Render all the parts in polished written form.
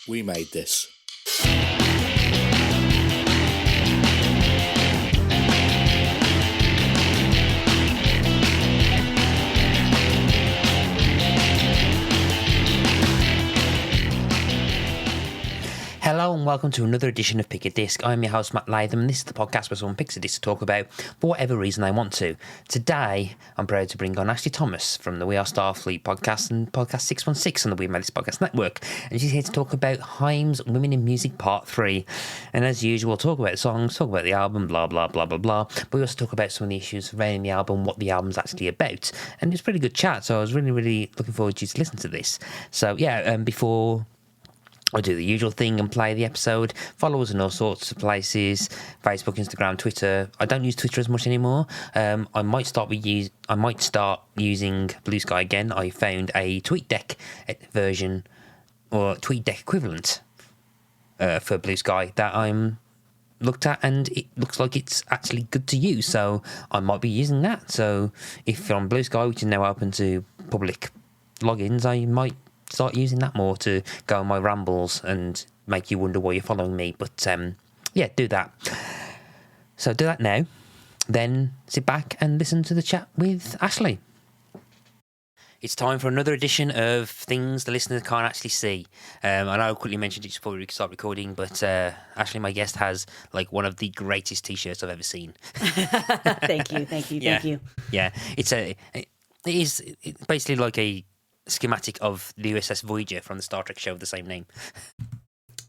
We made this. Hello and welcome to another edition of Pick a Disc. I'm your host Matt Latham and this is the podcast where someone picks a disc to talk about for whatever reason they want to. Today I'm proud to bring on Ashley Thomas from the We Are Starfleet podcast and podcast 616 on the We Made This Podcast Network, and she's here to talk about Haim's Women in Music Part 3. And as usual, talk about the songs, talk about the album, blah blah blah blah blah, but we also talk about some of the issues surrounding the album, what the album's actually about, and it's a pretty good chat, so I was really looking forward to you to listen to this. So yeah, before I do the usual thing and play the episode. Follow us in all sorts of places: Facebook, Instagram, Twitter. I don't use Twitter as much anymore. I might start using Blue Sky again. I found a TweetDeck version or TweetDeck equivalent for Blue Sky that I'm looked at, and it looks like it's actually good to use. So I might be using that. So if you're on Blue Sky, which is now open to public logins, I might start using that more to go on my rambles and make you wonder why you're following me. But yeah, do that. So do that now. Then sit back and listen to the chat with Ashley. It's time for another edition of Things the Listener Can't Actually See. I know I quickly mentioned it just before we start recording, but Ashley, my guest, has like one of the greatest T-shirts I've ever seen. Thank you. Yeah, it is basically like a schematic of the USS Voyager from the Star Trek show of the same name.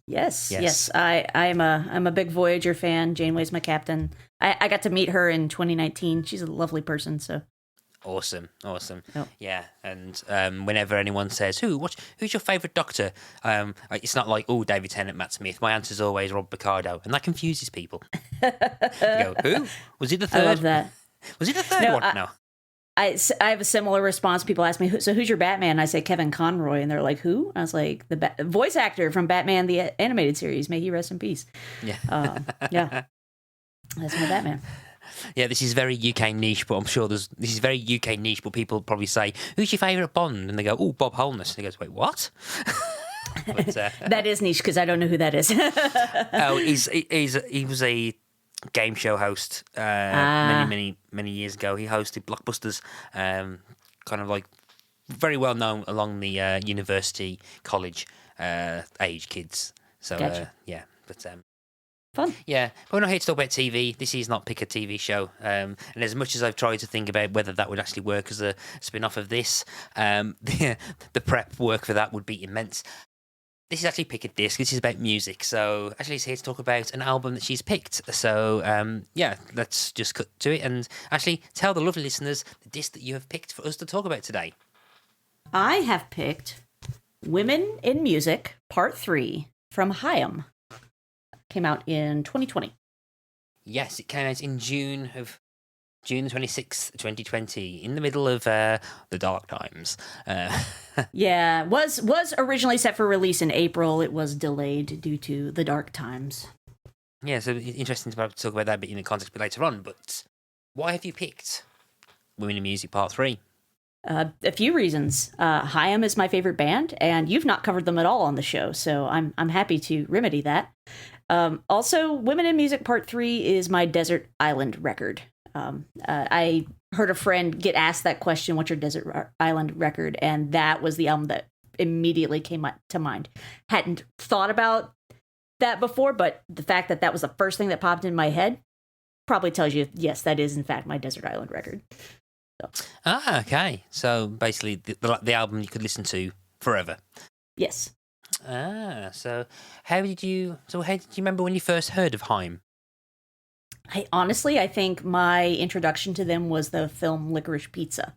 Yes. I'm a big Voyager fan. Janeway's my captain. I got to meet her in 2019. She's a lovely person. So awesome. Oh. Yeah, and whenever anyone says who's your favourite Doctor, it's not like David Tennant, Matt Smith. My answer is always Rob Picardo, and that confuses people. You go, who was he the third? I love that. Was he the third one? No. I have a similar response. People ask me, so who's your Batman? I say Kevin Conroy, and they're like, who? I was like, the voice actor from Batman, the animated series. May he rest in peace. Yeah. Yeah. That's my Batman. Yeah, this is very UK niche, but I'm sure this is very UK niche, but people probably say, who's your favourite Bond? And they go, Bob Holness. And he goes, wait, what? But, that is niche because I don't know who that is. he was a game show host many years ago. He hosted Blockbusters, kind of like very well known along the university, college age kids. So gotcha. Yeah, but fun. Yeah, but we're not here to talk about TV. This is not Pick a TV show. And as much as I've tried to think about whether that would actually work as a spin-off of this, the prep work for that would be immense. This is actually Pick a Disc. This is about music. So Ashley's here to talk about an album that she's picked. So yeah, let's just cut to it. And Ashley, tell the lovely listeners the disc that you have picked for us to talk about today. I have picked Women in Music Part 3 from Haim. Came out in 2020. Yes, it came out in June the 26th, 2020, in the middle of the dark times. Yeah, was originally set for release in April. It was delayed due to the dark times. Yeah, so interesting to be able to talk about that a bit in the context later on. But why have you picked Women in Music Part 3? A few reasons. Haim is my favorite band, and you've not covered them at all on the show, so I'm happy to remedy that. Also, Women in Music Part 3 is my desert island record. I heard a friend get asked that question, what's your desert island record? And that was the album that immediately came to mind. Hadn't thought about that before, but the fact that that was the first thing that popped in my head probably tells you, yes, that is in fact my desert island record. So. Okay. So basically the album you could listen to forever. Yes. So how did you remember when you first heard of Haim? I think my introduction to them was the film Licorice Pizza.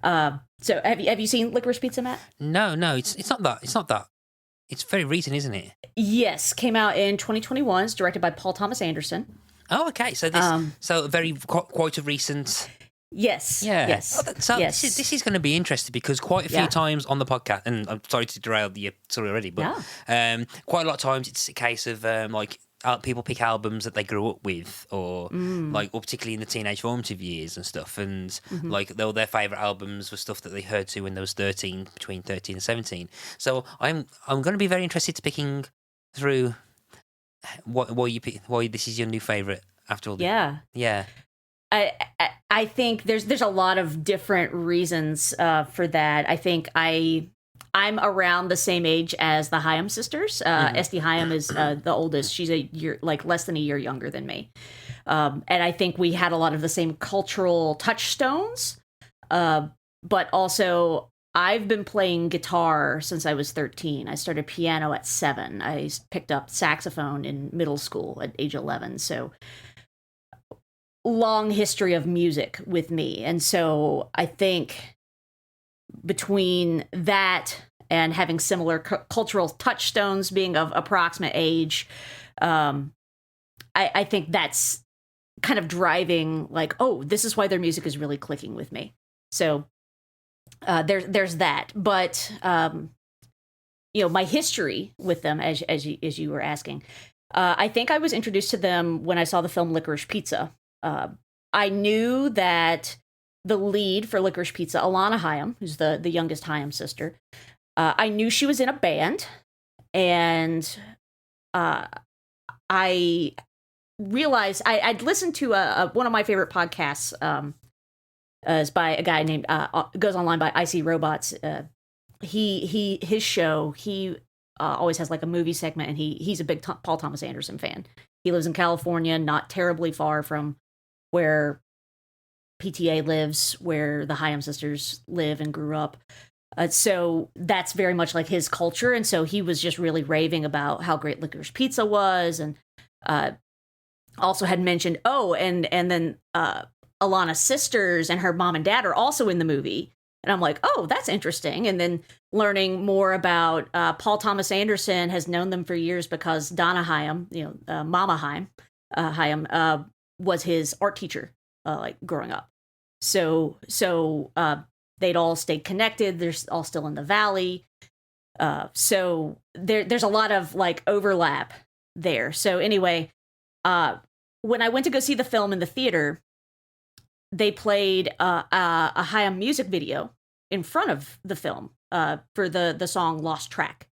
So have you seen Licorice Pizza, Matt? No, it's not that. It's very recent, isn't it? Yes, came out in 2021. It's directed by Paul Thomas Anderson. Oh, okay. So this quite a recent. Yes. Yeah. Yes. So yes. This is going to be interesting because quite a few times on the podcast, and I'm sorry to derail the story already, but quite a lot of times it's a case of like people pick albums that they grew up with, or like, or particularly in the teenage formative years and stuff, and like their favorite albums were stuff that they heard to when they was between 13 and 17. So I'm going to be very interested to picking through why this is your new favorite after all. Yeah. I think there's a lot of different reasons for that. I think I'm around the same age as the Haim sisters. Esty Haim is the oldest. She's a year, like less than a year younger than me. And I think we had a lot of the same cultural touchstones. But also, I've been playing guitar since I was 13. I started piano at 7. I picked up saxophone in middle school at age 11. So long history of music with me. And so I think between that and having similar cultural touchstones, being of approximate age, I think that's kind of driving, like, oh, this is why their music is really clicking with me. So there's that. But my history with them, as you were asking, I think I was introduced to them when I saw the film Licorice Pizza. I knew that the lead for Licorice Pizza, Alana Haim, who's the youngest Haim sister, I knew she was in a band, and I realized I'd listened to one of my favorite podcasts, is by a guy named goes online by IC Robots. His show, he always has like a movie segment, and he's a big Paul Thomas Anderson fan. He lives in California, not terribly far from where PTA lives, where the Haim sisters live and grew up. So that's very much like his culture. And so he was just really raving about how great Licorice Pizza was. And also had mentioned, and then Alana's sisters and her mom and dad are also in the movie. And I'm like, oh, that's interesting. And then learning more about Paul Thomas Anderson has known them for years because Donna Haim, Mama Haim, was his art teacher, like growing up. So they'd all stayed connected. They're all still in the Valley. So there's a lot of like overlap there. So anyway, when I went to go see the film in the theater, they played a Haim music video in front of the film for the song Lost Track.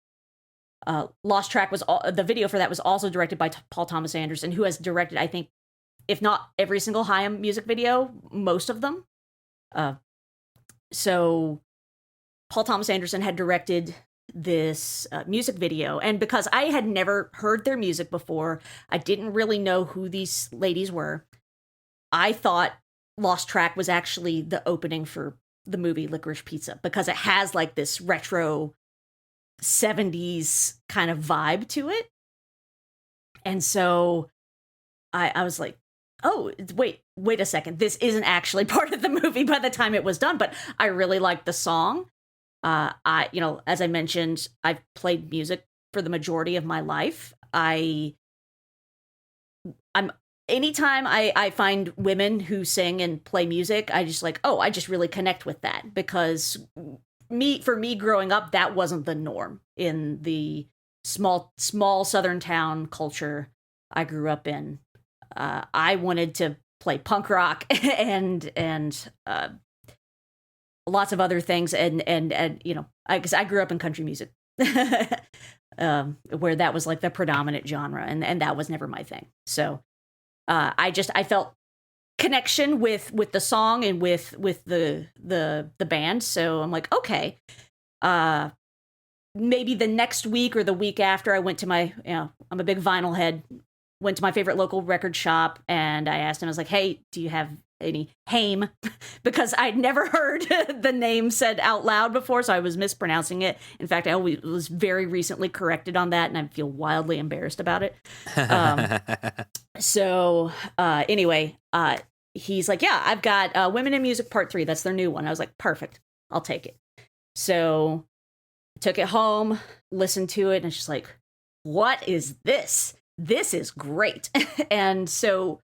Lost Track was the video for that was also directed by Paul Thomas Anderson, who has directed, I think, if not every single Haim music video, most of them. So Paul Thomas Anderson had directed this music video, and because I had never heard their music before, I didn't really know who these ladies were. I thought Lost Track was actually the opening for the movie Licorice Pizza, because it has like this retro 70s kind of vibe to it. And so I was like, oh, wait a second. This isn't actually part of the movie by the time it was done, but I really liked the song. As I mentioned, I've played music for the majority of my life. Anytime I find women who sing and play music, I just really connect with that, because for me growing up, that wasn't the norm in the small southern town culture I grew up in. I wanted to play punk rock and lots of other things, and because I grew up in country music, where that was like the predominant genre, and that was never my thing. So I felt connection with the song and with the band. So I'm like, okay, maybe the next week or the week after, I went to I'm a big vinyl head. Went to my favorite local record shop, and I asked him, I was like, hey, do you have any Haim? Because I'd never heard the name said out loud before, so I was mispronouncing it. In fact, I was very recently corrected on that, and I feel wildly embarrassed about it. Anyway, he's like, yeah, I've got Women in Music Part 3. That's their new one. I was like, perfect. I'll take it. So took it home, listened to it, and it's just like, what is this? This is great. And so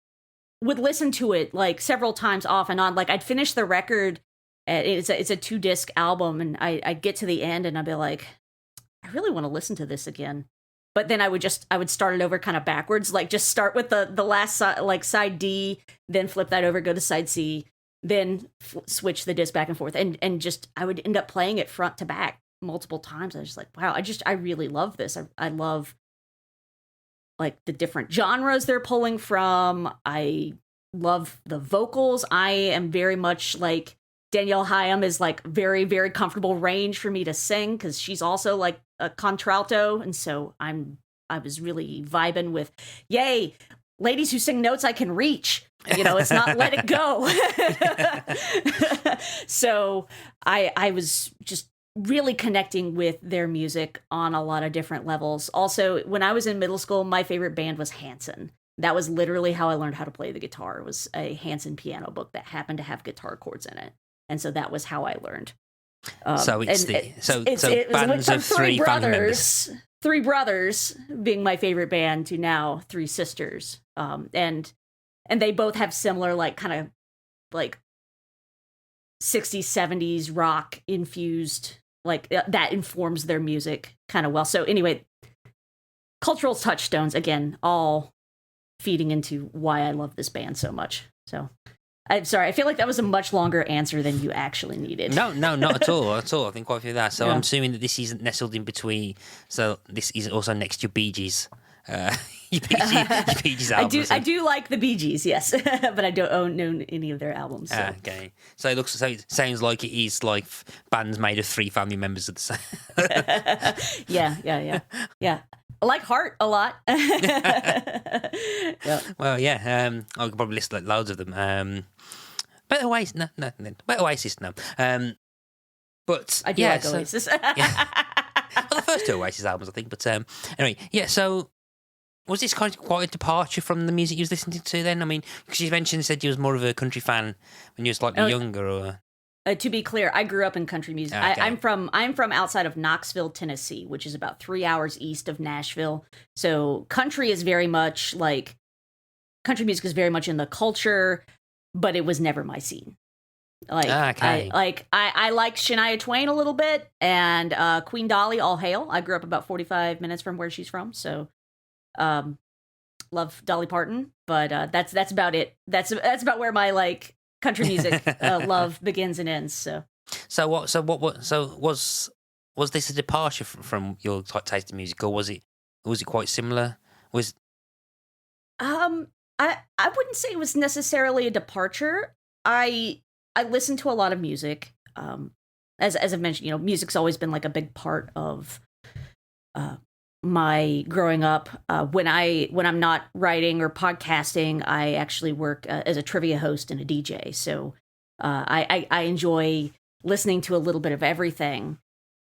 would listen to it like several times off and on. Like I'd finish the record. It's a 2-disc album, and I'd get to the end and I'd be like, I really want to listen to this again. but then I would start it over kind of backwards, like just start with the last side, like side D, then flip that over, go to side C, then switch the disc back and forth, and just I would end up playing it front to back multiple times. I was just like, wow, I really love this. I love like the different genres they're pulling from. I love the vocals. I am very much like Danielle Haim is like very, very comfortable range for me to sing because she's also like a contralto. And so I was really vibing with, yay, ladies who sing notes I can reach. It's not let it go. So I was just really connecting with their music on a lot of different levels. Also, when I was in middle school, my favorite band was Hanson. That was literally how I learned how to play the guitar. It was a Hanson piano book that happened to have guitar chords in it. And so that was how I learned. So it bands of three family members. Three brothers being my favorite band to now three sisters. And they both have similar like kind of like 60s, 70s rock infused, like that informs their music kind of well. So anyway, cultural touchstones, again, all feeding into why I love this band so much. So I'm sorry, I feel like that was a much longer answer than you actually needed. No, not at all. I've been quite through that. So yeah. I'm assuming that this isn't nestled in between. So this is also next to your Bee Gees. Your Bee Gees albums. I do like the Bee Gees, yes, but I don't own any of their albums. So. Okay, so it sounds like it is like bands made of three family members of the same. Yeah. I like Heart a lot. Yeah. Well, yeah. I could probably list like loads of them. But Oasis, no. But Oasis, no. But I do like Oasis. Yeah. Well, the first two Oasis albums, I think. But anyway, yeah. So was this kind of quite a departure from the music you was listening to then? I mean, because you said you was more of a country fan when you were slightly younger, or. To be clear, I grew up in country music. Okay. I'm from outside of Knoxville, Tennessee, which is about 3 hours east of Nashville. So country is very much like country music is very much in the culture, but it was never my scene. Like I like Shania Twain a little bit, and Queen Dolly, all hail. I grew up about 45 minutes from where she's from, so love Dolly Parton, but that's about it. That's about where my like country music love begins and ends. So was this a departure from your taste in music, or was it quite similar? I wouldn't say it was necessarily a departure. I listen to a lot of music. As I've mentioned, music's always been like a big part of my growing up. When I'm not writing or podcasting, I actually work as a trivia host and a DJ. So I enjoy listening to a little bit of everything.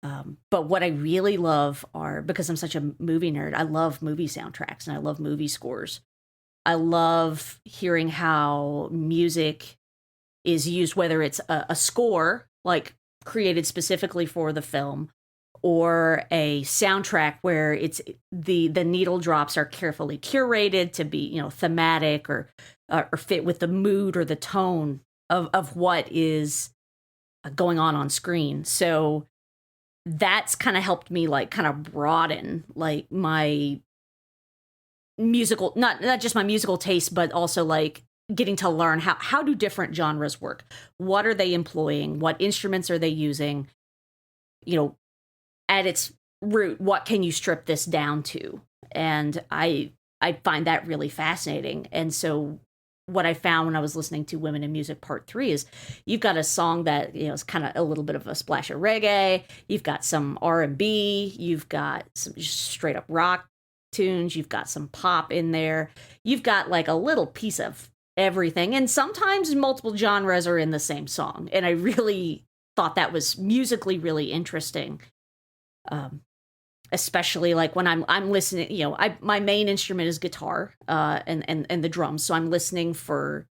But what I really love are, because I'm such a movie nerd, I love movie soundtracks and I love movie scores. I love hearing how music is used, whether it's a score like created specifically for the film, or a soundtrack where it's the needle drops are carefully curated to be, thematic or fit with the mood or the tone of what is going on screen. So that's kind of helped me like kind of broaden like my musical, not just my musical taste, but also like getting to learn how do different genres work? What are they employing? What instruments are they using? At its root, what can you strip this down to? And I find that really fascinating. And so what I found when I was listening to Women in Music Part 3 is you've got a song that, is kind of a little bit of a splash of reggae. You've got some R&B. You've got some just straight up rock tunes. You've got some pop in there. You've got like a little piece of everything. And sometimes multiple genres are in the same song. And I really thought that was musically really interesting. Especially like when I'm listening, my main instrument is guitar, and the drums. So I'm listening for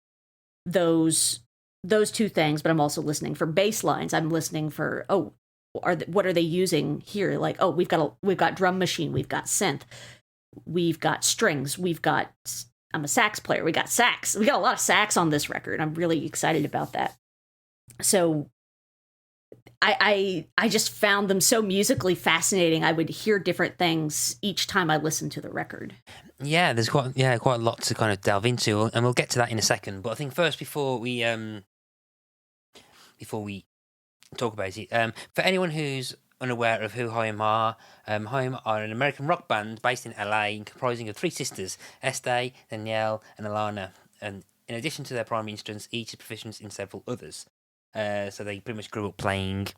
those two things, but I'm also listening for bass lines. I'm listening for, what are they using here? Like, we've got drum machine, we've got synth, we've got strings, I'm a sax player. We got sax. We got a lot of sax on this record. I'm really excited about that. So I just found them so musically fascinating. I would hear different things each time I listened to the record. Yeah, there's quite a lot to kind of delve into, and we'll get to that in a second. But I think first, before we talk about it, for anyone who's unaware of who Haim are an American rock band based in LA, comprising of three sisters, Estee, Danielle, and Alana. And in addition to their primary instruments, each is proficient in several others. So they pretty much grew up playing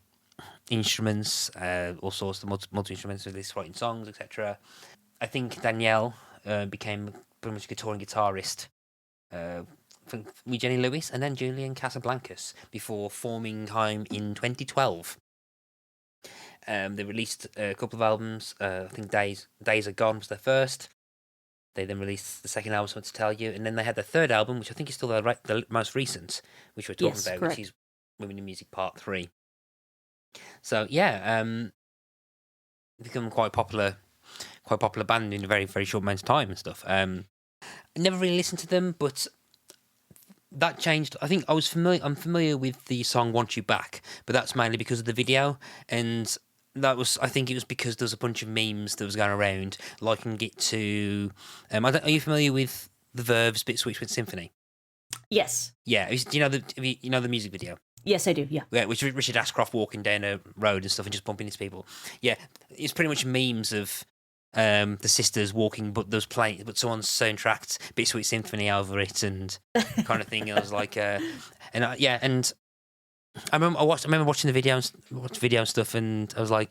instruments, all sorts of multi instruments, writing songs, etc. I think Danielle became pretty much a touring guitarist with Jenny Lewis and then Julian Casablancas before forming Haim in 2012. They released a couple of albums. I think Days Are Gone was their first. They then released the second album, Something to Tell You, and then they had the third album, which I think is still the most recent, which we're talking about, correct. which is Women in Music Part 3. So yeah, become quite popular band in a very, very short amount of time and stuff. I never really listened to them, but that changed. I think I'm familiar with the song "Want You Back," but that's mainly because of the video, and I think it was because there was a bunch of memes that was going around liking it to. Are you familiar with the Verve's "Bittersweet Symphony"? Yes. Yeah. Do you know the music video? Yes, I do. Yeah. Yeah, which Richard Ashcroft walking down a road and stuff and just bumping into people. Yeah, it's pretty much memes of the sisters walking, but someone's soundtracked Bittersweet Symphony over it and kind of thing. I was like, and I remember watching the video and stuff, and I was like,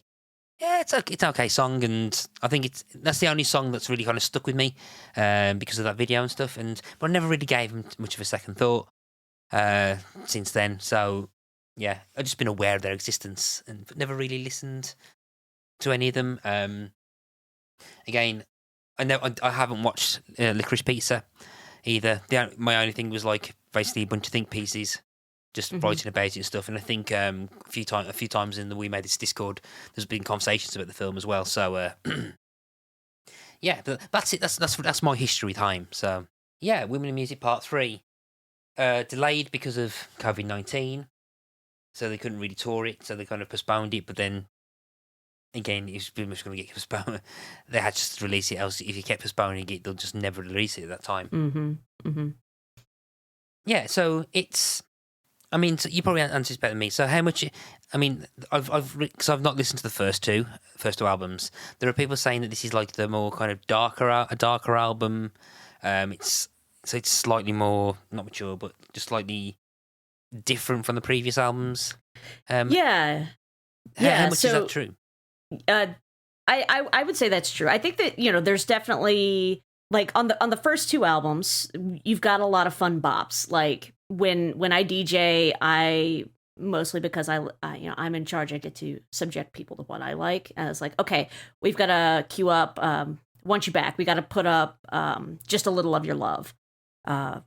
yeah, it's an okay song, and I think that's the only song that's really kind of stuck with me because of that video and stuff. But I never really gave him much of a second thought since then. So yeah, I've just been aware of their existence and never really listened to any of them. Again, I haven't watched Licorice Pizza either. My only thing was like basically a bunch of think pieces, just writing about it and stuff. And I think a few times in the We Made This Discord, there's been conversations about the film as well. So yeah, but that's it. That's my history with Haim. So yeah, Women in Music Part 3 delayed because of COVID-19, so they couldn't really tour it. So they kind of postponed it, but then. Again, it's pretty much going to get postponed. They had to release it, else if you kept postponing it, they'll just never release it at that time. Yeah, so it's. I mean, so you probably answer better than me. So how much? I mean, because I've not listened to the first two albums. There are people saying that this is like the more kind of darker album. It's slightly more not mature, but just slightly different from the previous albums. Yeah. How much is that true? I would say that's true. I think that there's definitely like on the first two albums, you've got a lot of fun bops. Like when I DJ, I mostly because I'm in charge. I get to subject people to what I like. And it's like, okay, we've got to queue up Want You Back. We got to put up Just a Little of Your Love.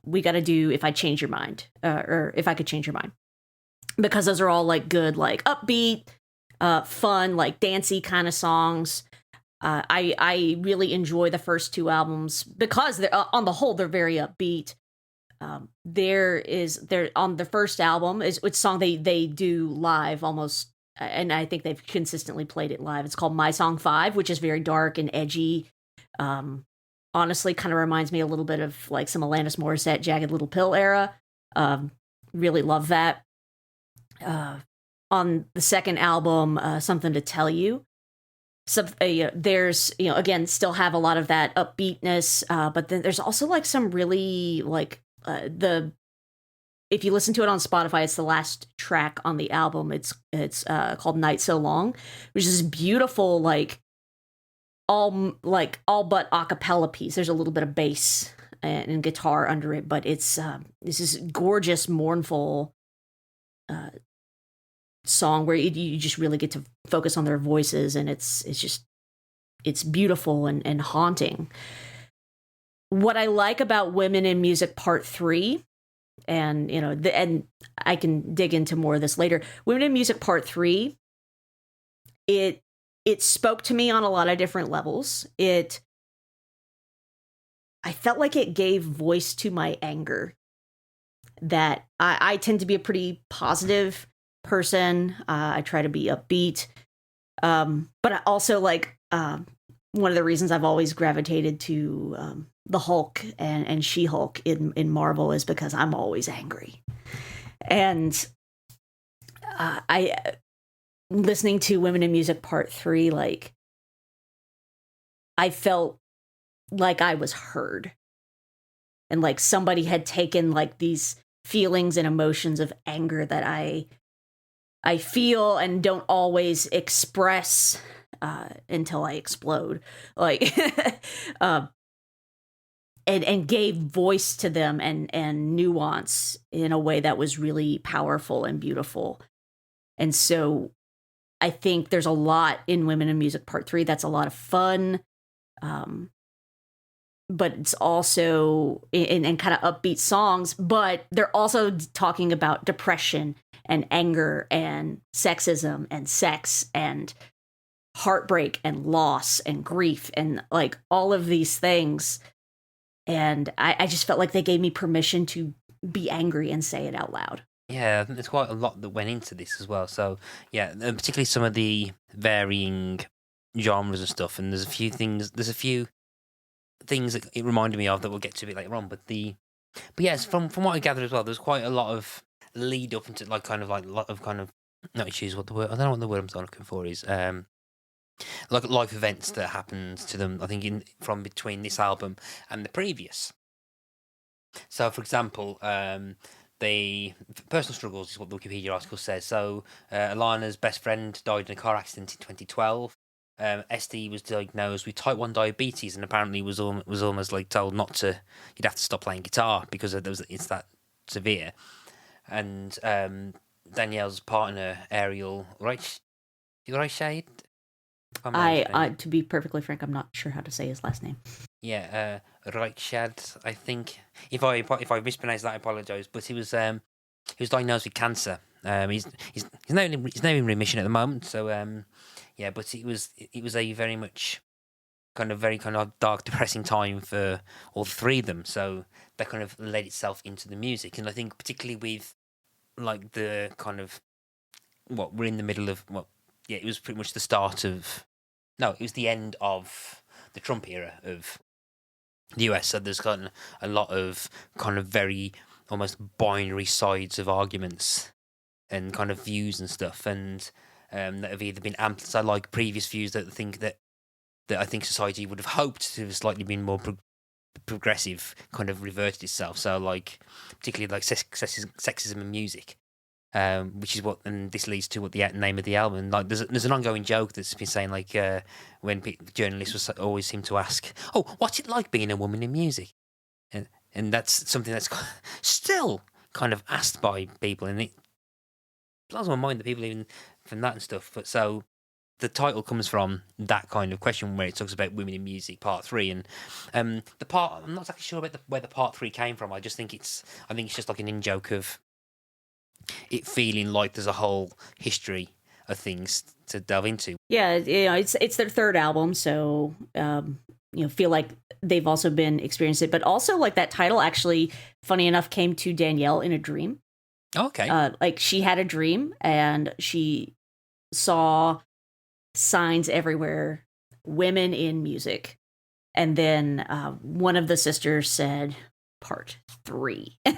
We got to do If I Change Your Mind or If I Could Change Your Mind, because those are all like good, like upbeat. Fun, like dancey kind of songs. I really enjoy the first two albums because they're on the whole they're very upbeat. There on the first album is which song they do live almost, and I think they've consistently played it live. It's called My Song 5, which is very dark and edgy. Honestly, kind of reminds me a little bit of like some Alanis Morissette, Jagged Little Pill era. Really love that. On the second album, Something to Tell You, there's again still have a lot of that upbeatness, but then there's also like some really like if you listen to it on Spotify, it's the last track on the album. It's called Night So Long, which is beautiful, like all but a cappella piece. There's a little bit of bass and guitar under it, but it's this is gorgeous, mournful song where you just really get to focus on their voices, and it's beautiful and haunting. What I like about Women in Music Part 3, and and I can dig into more of this later. Women in Music Part 3, it spoke to me on a lot of different levels. I felt like it gave voice to my anger. That I tend to be a pretty positive person. I try to be upbeat. But I also like one of the reasons I've always gravitated to the Hulk and She-Hulk in Marvel is because I'm always angry. And I listening to Women in Music Part 3, like, I felt like I was heard. And like somebody had taken like these feelings and emotions of anger that I feel and don't always express until I explode, like, and gave voice to them and nuance in a way that was really powerful and beautiful. And so I think there's a lot in Women in Music Part 3 that's a lot of fun, but it's also in kind of upbeat songs, but they're also talking about depression and anger and sexism and sex and heartbreak and loss and grief and like all of these things. And I just felt like they gave me permission to be angry and say it out loud. Yeah, I think there's quite a lot that went into this as well. So, yeah, particularly some of the varying genres and stuff. And there's a few things that it reminded me of that we'll get to a bit later on. But yes, from what I gathered as well, there's quite a lot of lead up into like a lot of kind of, not issues, what the word, I don't know what the word I'm looking for is, like life events that happened to them, I think, from between this album and the previous. So, for example, the personal struggles is what the Wikipedia article says. So, Alana's best friend died in a car accident in 2012. Esty was diagnosed with type 1 diabetes and apparently was almost like told you'd have to stop playing guitar because it's that severe. And Danielle's partner, Ariel Reichscheid? I to be perfectly frank, I'm not sure how to say his last name. Yeah, Reichscheid, I think. If I mispronounce that, I apologise. But he was diagnosed with cancer. He's now in remission at the moment. So yeah, but it was a very much very kind of dark, depressing time for all three of them. So that kind of led itself into the music, and I think particularly with like the kind of what we're in the middle of. Yeah, it was pretty much the start of. No, it was the end of the Trump era of the US. So there's kind of a lot of kind of very almost binary sides of arguments and kind of views and stuff, and that have either been amplified, like previous views that I think society would have hoped to have slightly been more progressive, kind of reverted itself. So like particularly like sexism in music. Which is and this leads to what the name of the album. Like, there's an ongoing joke that's been saying like when journalists always seem to ask, "Oh, what's it like being a woman in music?" And that's something that's still kind of asked by people, and it blows my mind that people even from that and stuff. But so the title comes from that kind of question where it talks about women in music, part 3, and the part I'm not exactly sure about where the part 3 came from. I think it's just like an in joke of it feeling like there's a whole history of things to delve into. Yeah, it's their third album, so feel like they've also been experienced it, but also like that title actually, funny enough, came to Danielle in a dream. Okay. Like she had a dream and she saw signs everywhere, women in music, and then one of the sisters said, part 3. But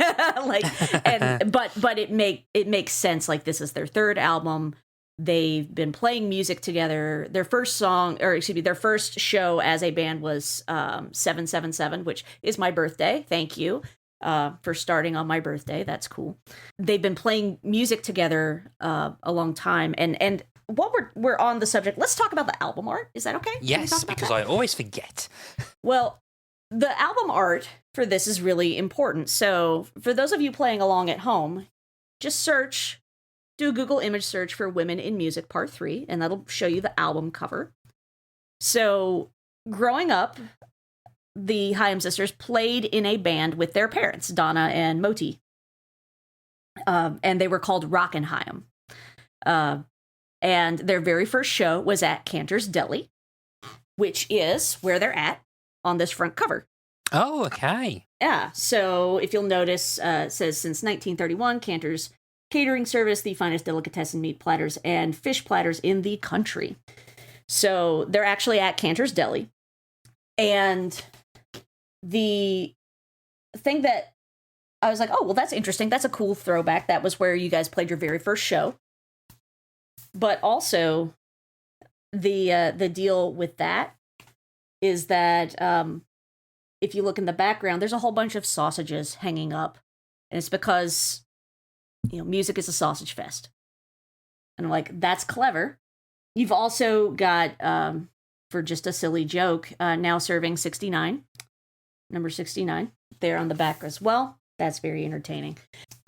it makes sense. Like, this is their third album. They've been playing music together. Their first show as a band was 777, which is my birthday. Thank you for starting on my birthday. That's cool. They've been playing music together a long time. And while we're on the subject, let's talk about the album art. Is that okay? Yes, because I always forget. Well, the album art for this is really important. So for those of you playing along at home, just do a Google image search for Women in Music Part 3, and that'll show you the album cover. So growing up, the Haim sisters played in a band with their parents, Donna and Moti. And they were called Rockin' Haim. And their very first show was at Cantor's Deli, which is where they're at on this front cover. Oh, okay. Yeah, so if you'll notice, it says since 1931, Cantor's catering service, the finest delicatessen meat platters and fish platters in the country. So they're actually at Cantor's Deli. And the thing that I was like, oh, well, that's interesting. That's a cool throwback. That was where you guys played your very first show. But also, the deal with that is that if you look in the background, there's a whole bunch of sausages hanging up. And it's because, music is a sausage fest. And I'm like, that's clever. You've also got, for just a silly joke, now serving 69, number 69, there on the back as well. That's very entertaining.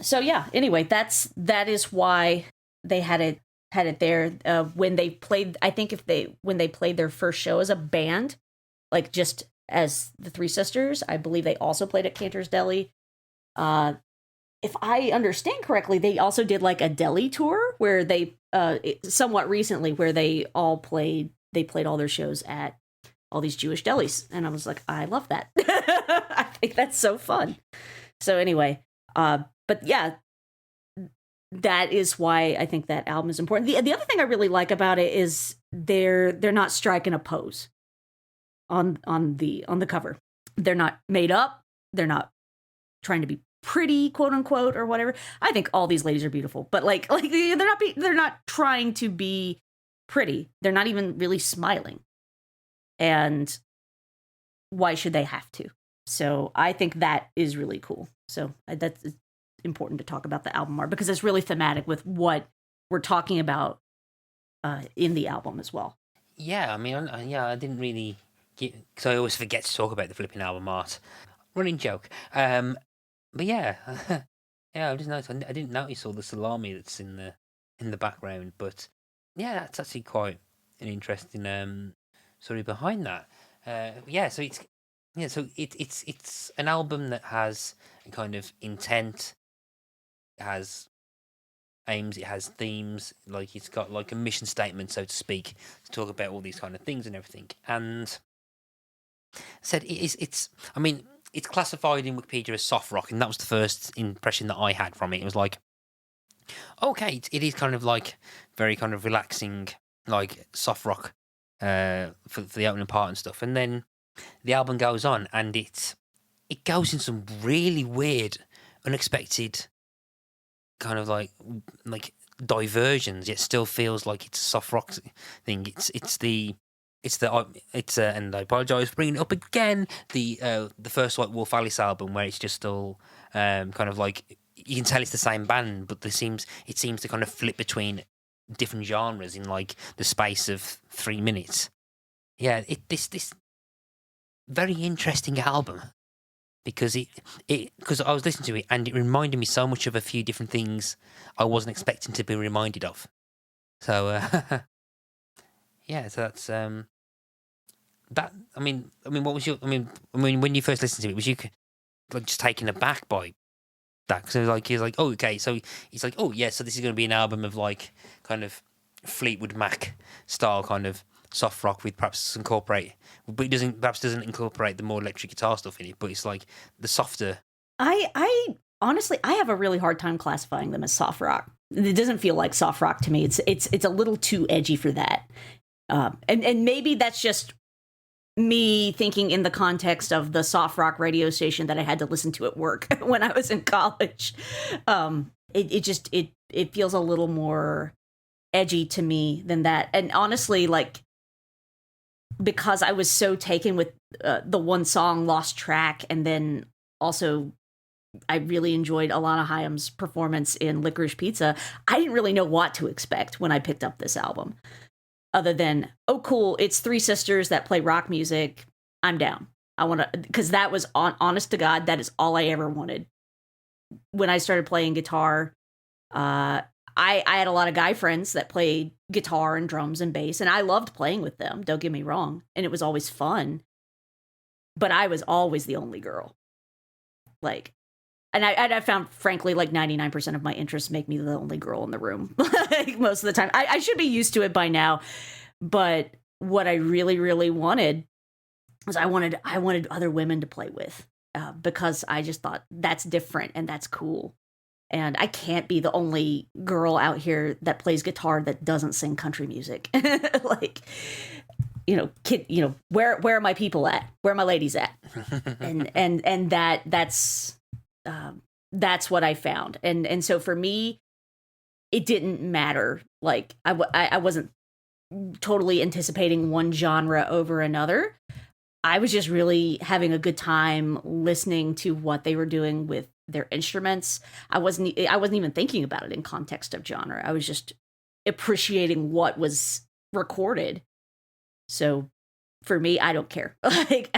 So yeah, anyway, that is why they had it there when they played. I think when they played their first show as a band, like just as the Three Sisters, I believe they also played at Cantor's Deli. If I understand correctly, they also did like a deli tour where they somewhat recently where they played all their shows at all these Jewish delis, and I was like, I love that. I think that's so fun. So anyway, but yeah, that is why I think that album is important. The other thing I really like about it is they're not striking a pose on the cover. They're not made up. They're not trying to be pretty, quote unquote, or whatever. I think all these ladies are beautiful, but like they're not trying to be pretty. They're not even really smiling. And why should they have to? So I think that is really cool. So that's important to talk about the album art because it's really thematic with what we're talking about in the album as well. Yeah, I mean, I didn't really get, because I always forget to talk about the flipping album art. Running joke. But yeah, yeah, I just noticed. I didn't notice all the salami that's in the background, but yeah, that's actually quite an interesting story behind that. Yeah, so it's an album that has a kind of intent. It has aims, it has themes, like it's got like a mission statement, so to speak, to talk about all these kind of things and everything. And said it's I mean, it's classified in Wikipedia as soft rock, and that was the first impression that I had from it. It was like, okay, it is kind of like very kind of relaxing, like soft rock for the opening part and stuff. And then the album goes on, and it goes in some really weird, unexpected kind of like diversions. Yet still feels like it's a soft rock thing. And I apologise for bringing it up again. The first like Wolf Alice album, where it's just all kind of like you can tell it's the same band, but it seems to kind of flip between different genres in like the space of 3 minutes. Yeah, this very interesting album because because I was listening to it and it reminded me so much of a few different things I wasn't expecting to be reminded of. So yeah, so that's that. I mean, what was your? I mean, when you first listened to it, was you like just taken aback by that? So like he's like, oh, okay, so he's like, oh yeah, so this is going to be an album of like kind of Fleetwood Mac style kind of soft rock with perhaps but it doesn't incorporate the more electric guitar stuff in it, but it's like the softer. I honestly I have a really hard time classifying them as soft rock. It doesn't feel like soft rock to me. It's a little too edgy for that. And maybe that's just me thinking in the context of the soft rock radio station that I had to listen to at work when I was in college. It feels a little more edgy to me than that. And honestly, like, because I was so taken with the one song Lost Track, and then also I really enjoyed Alana Haim's performance in Licorice Pizza, I didn't really know what to expect when I picked up this album. Other than, oh, cool, it's three sisters that play rock music. I'm down. I want to, because that was, honest to God, that is all I ever wanted. When I started playing guitar, I had a lot of guy friends that played guitar and drums and bass, and I loved playing with them, don't get me wrong, and it was always fun. But I was always the only girl. Like, and I found, frankly, like 99% of my interests make me the only girl in the room, like most of the time. I should be used to it by now, but what I really, really wanted was I wanted other women to play with, because I just thought that's different and that's cool. And I can't be the only girl out here that plays guitar that doesn't sing country music. Like, where are my people at? Where are my ladies at? and that's what I found. And so for me, it didn't matter. Like I wasn't totally anticipating one genre over another. I was just really having a good time listening to what they were doing with their instruments. I wasn't even thinking about it in context of genre. I was just appreciating what was recorded. So for me, I don't care. Like,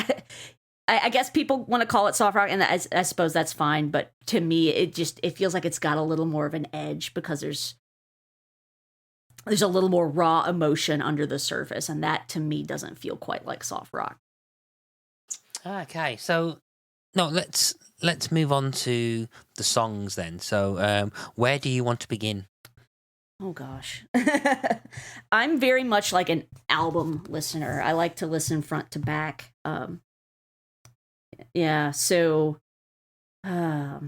I guess people want to call it soft rock, and I suppose that's fine. But to me, it feels like it's got a little more of an edge because there's a little more raw emotion under the surface, and that to me doesn't feel quite like soft rock. Okay, so no, let's move on to the songs then. So, where do you want to begin? Oh gosh. I'm very much like an album listener. I like to listen front to back. Yeah, so why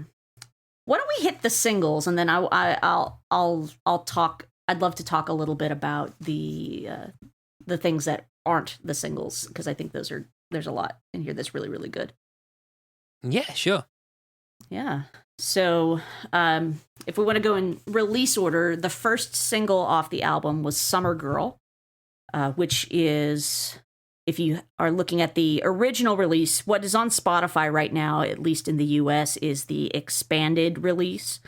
don't we hit the singles, and then I'll talk. I'd love to talk a little bit about the things that aren't the singles, because I think there's a lot in here that's really, really good. Yeah, sure. Yeah. So, if we want to go in release order, the first single off the album was Summer Girl, which is, if you are looking at the original release, what is on Spotify right now, at least in the US, is the expanded release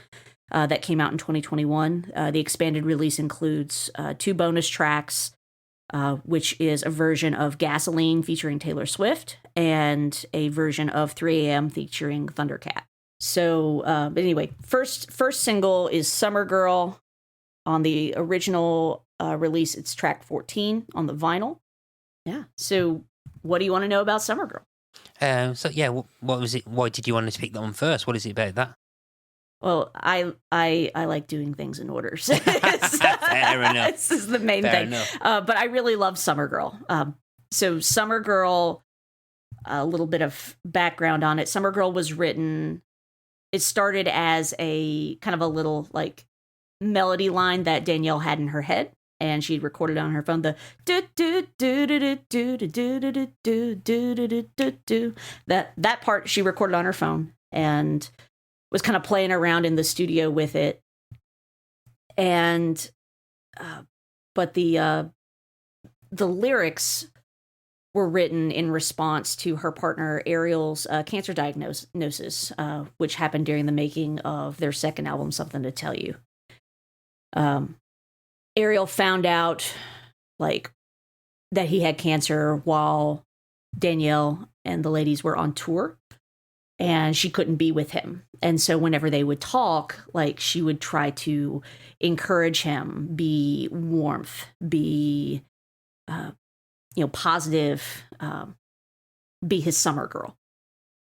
that came out in 2021. The expanded release includes 2 bonus tracks, which is a version of Gasoline featuring Taylor Swift and a version of 3 a.m. featuring Thundercat. So, but anyway, first single is Summer Girl. On the original release, it's track 14 on the vinyl. Yeah. So, what do you want to know about Summer Girl? So yeah, what was it? Why did you want to pick that one first? What is it about that? Well, I like doing things in order. So Fair enough. This is the main Fair thing. enough. But I really love Summer Girl. So Summer Girl, a little bit of background on it. Summer Girl was written. It started as a kind of a little like melody line that Danielle had in her head, and she recorded on her phone the do do do do do do do do do do do do do. That part she recorded on her phone and was kind of playing around in the studio with it. And but the lyrics were written in response to her partner Ariel's cancer diagnosis, which happened during the making of their second album, Something to Tell You. Ariel found out like that he had cancer while Danielle and the ladies were on tour, and she couldn't be with him. And so whenever they would talk, like she would try to encourage him, be warmth, be positive, be his summer girl.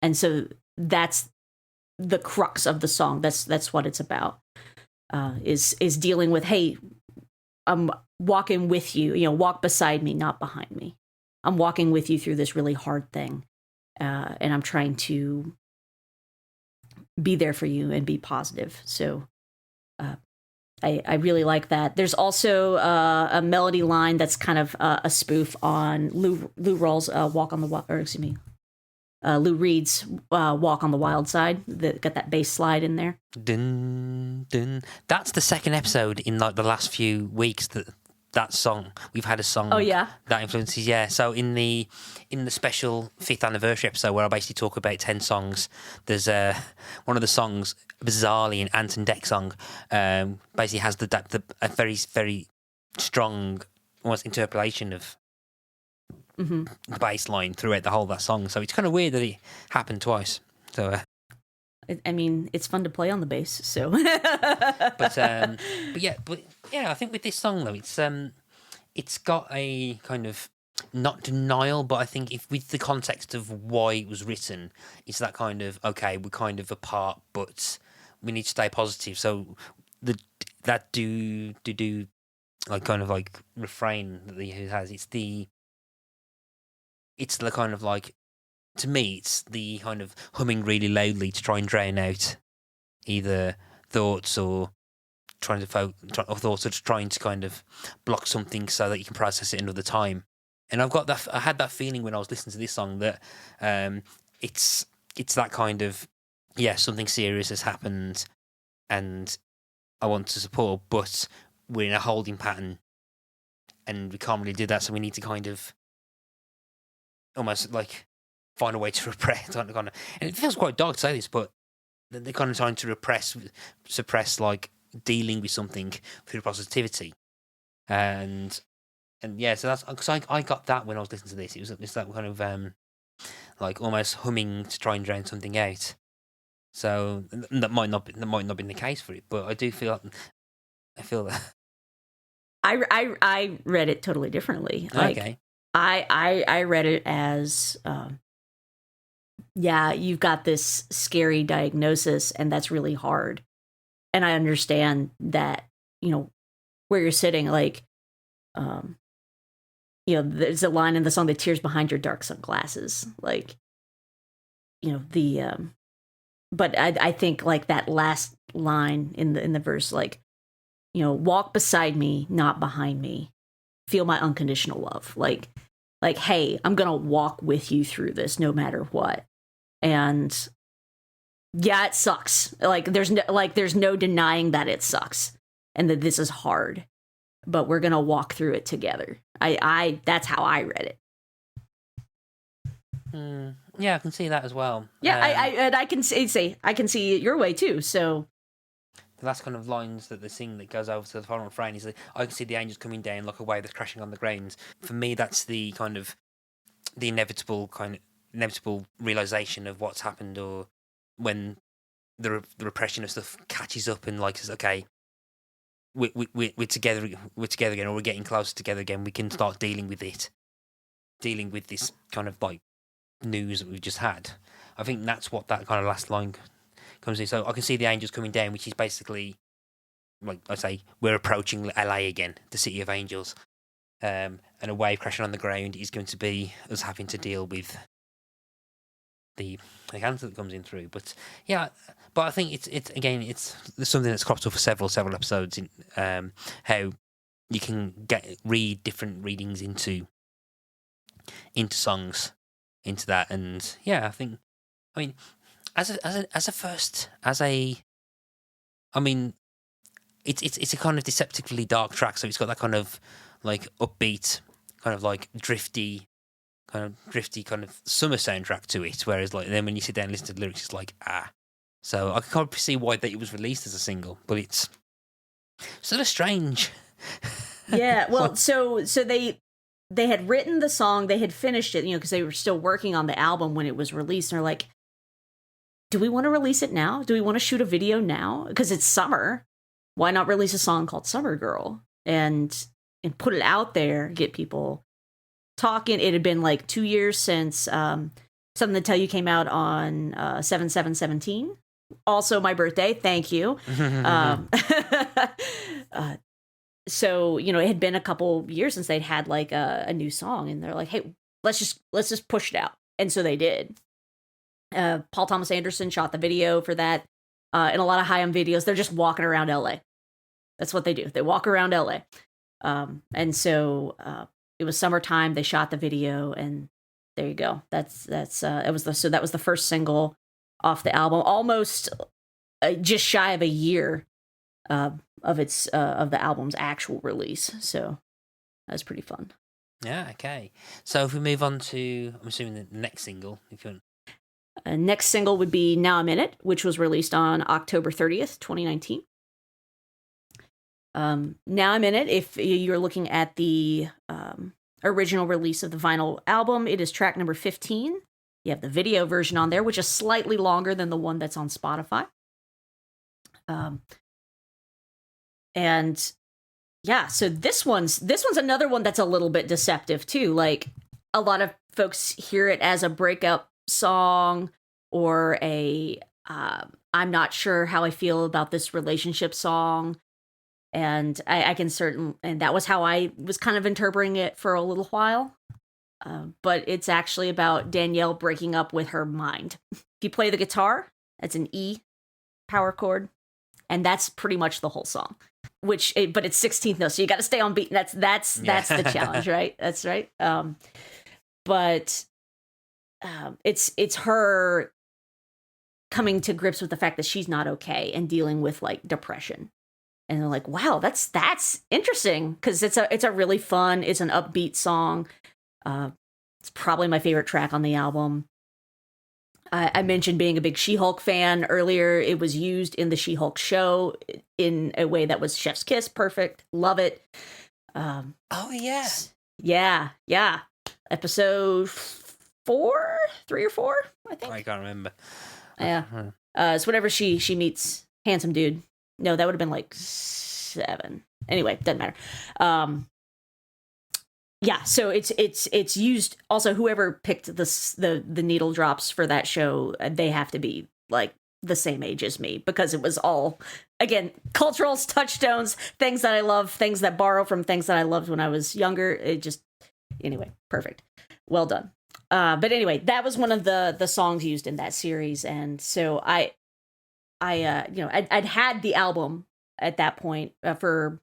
And so that's the crux of the song. That's what it's about. Is dealing with, hey, I'm walking with you, walk beside me, not behind me. I'm walking with you through this really hard thing. And I'm trying to be there for you and be positive. So I really like that. There's also a melody line that's kind of a spoof on Lou Rawls' Walk on the Wild, or excuse me, Lou Reed's Walk on the Wild Side. That got that bass slide in there. Dun, dun. That's the second episode in like the last few weeks that song. We've had a song. Oh yeah, that influences. Yeah. So in the special 5th anniversary episode where I basically talk about 10 songs, there's one of the songs, bizarrely, an Anton Deck song, basically has a very, very strong almost interpolation of the bass line throughout the whole of that song. So it's kind of weird that it happened twice. So I mean, it's fun to play on the bass. So but yeah, I think with this song though, it's got a kind of not denial, but I think if with the context of why it was written, it's that kind of, okay, we're kind of apart, but we need to stay positive. So that do like kind of like refrain that he has, it's the kind of like, to me, it's the kind of humming really loudly to try and drown out either thoughts or thoughts or trying to kind of block something so that you can process it another time. And I had that feeling when I was listening to this song that it's that kind of, yeah, something serious has happened and I want to support, but we're in a holding pattern and we can't really do that, so we need to kind of almost like find a way to repress. And it feels quite dark to say this, but they're kind of trying to suppress like dealing with something through positivity. And yeah, so that's because I got that when I was listening to this. It's that kind of like almost humming to try and drown something out. So that might not be the case for it, but I do feel that. I read it totally differently. Like, Okay. I read it as yeah, you've got this scary diagnosis and that's really hard. And I understand that, where you're sitting, like, there's a line in the song, "The tears behind your dark sunglasses." Like, but I think like that last line in the verse, like, walk beside me, not behind me. Feel my unconditional love. Like, hey, I'm gonna walk with you through this no matter what. And yeah, it sucks. Like there's no denying that it sucks and that this is hard. But we're gonna walk through it together. I that's how I read it. Yeah, I can see that as well. Yeah, I can say I can see it your way too. So the last kind of lines that they sing that goes over to the following refrain is, "I can see the angels coming down like a wave that's crashing on the ground." For me, that's the kind of the inevitable realization of what's happened, or when the repression of stuff catches up and like says, "Okay, we're together again, or we're getting closer together again. We can start dealing with this kind of like news that we've just had." I think that's what that kind of last line comes in. So I can see the angels coming down, which is basically, like I say, we're approaching LA again, the city of angels, and a wave crashing on the ground is going to be us having to deal with the cancer that comes in through. But yeah, but I think it's something that's cropped up for several episodes in how you can read different readings into songs, into that. And yeah, I mean it's a kind of deceptively dark track, so it's got that kind of like upbeat, kind of like drifty kind of summer soundtrack to it, whereas like then when you sit down and listen to the lyrics, it's like so I can kind of see why that it was released as a single, but it's sort of strange. Yeah, well, so they had written the song, they had finished it, because they were still working on the album when it was released, and they're like, do we want to release it now? Do we want to shoot a video now? Because it's summer. Why not release a song called Summer Girl and put it out there, get people talking? It had been like 2 years since Something to Tell You came out on 7/7/17. Also my birthday. Thank you. So, it had been a couple years since they'd had like a new song, and they're like, hey, let's just push it out. And so they did. Paul Thomas Anderson shot the video for that. And a lot of Haim videos, they're just walking around LA. That's what they do. They walk around LA. And so it was summertime. They shot the video, and there you go. That was the first single off the album, almost just shy of a year of the album's actual release. So that was pretty fun. Yeah. Okay. So if we move on to, I'm assuming the next single, if you want. Next single would be Now I'm In It, which was released on October 30th, 2019. Now I'm In It, if you're looking at the original release of the vinyl album, it is track number 15. You have the video version on there, which is slightly longer than the one that's on Spotify. And yeah, so this one's another one that's a little bit deceptive too. Like, a lot of folks hear it as a breakup song or a I'm not sure how I feel about this relationship song. And and that was how I was kind of interpreting it for a little while. But it's actually about Danielle breaking up with her mind. If you play the guitar, that's an E power chord. and that's pretty much the whole song. But it's 16th notes, so you got to stay on beat. And that's the challenge, right? That's right. But it's her coming to grips with the fact that she's not okay and dealing with like depression. And they're like, wow, that's interesting, because it's a really fun, it's an upbeat song. It's probably my favorite track on the album. I mentioned being a big She-Hulk fan earlier. It was used in the She-Hulk show in a way that was chef's kiss. Perfect. Love it. Oh, yeah. Yeah. Episode 3 or 4, I think. I can't remember. Yeah. It's whenever she meets handsome dude. No, that would have been like 7. Anyway, doesn't matter. Yeah, so it's used. Also, whoever picked the needle drops for that show, they have to be like the same age as me, because it was all, again, cultural touchstones, things that I love, things that borrow from things that I loved when I was younger. It just, anyway, perfect. Well done. But anyway, that was one of the songs used in that series, and so I'd had the album at that point for,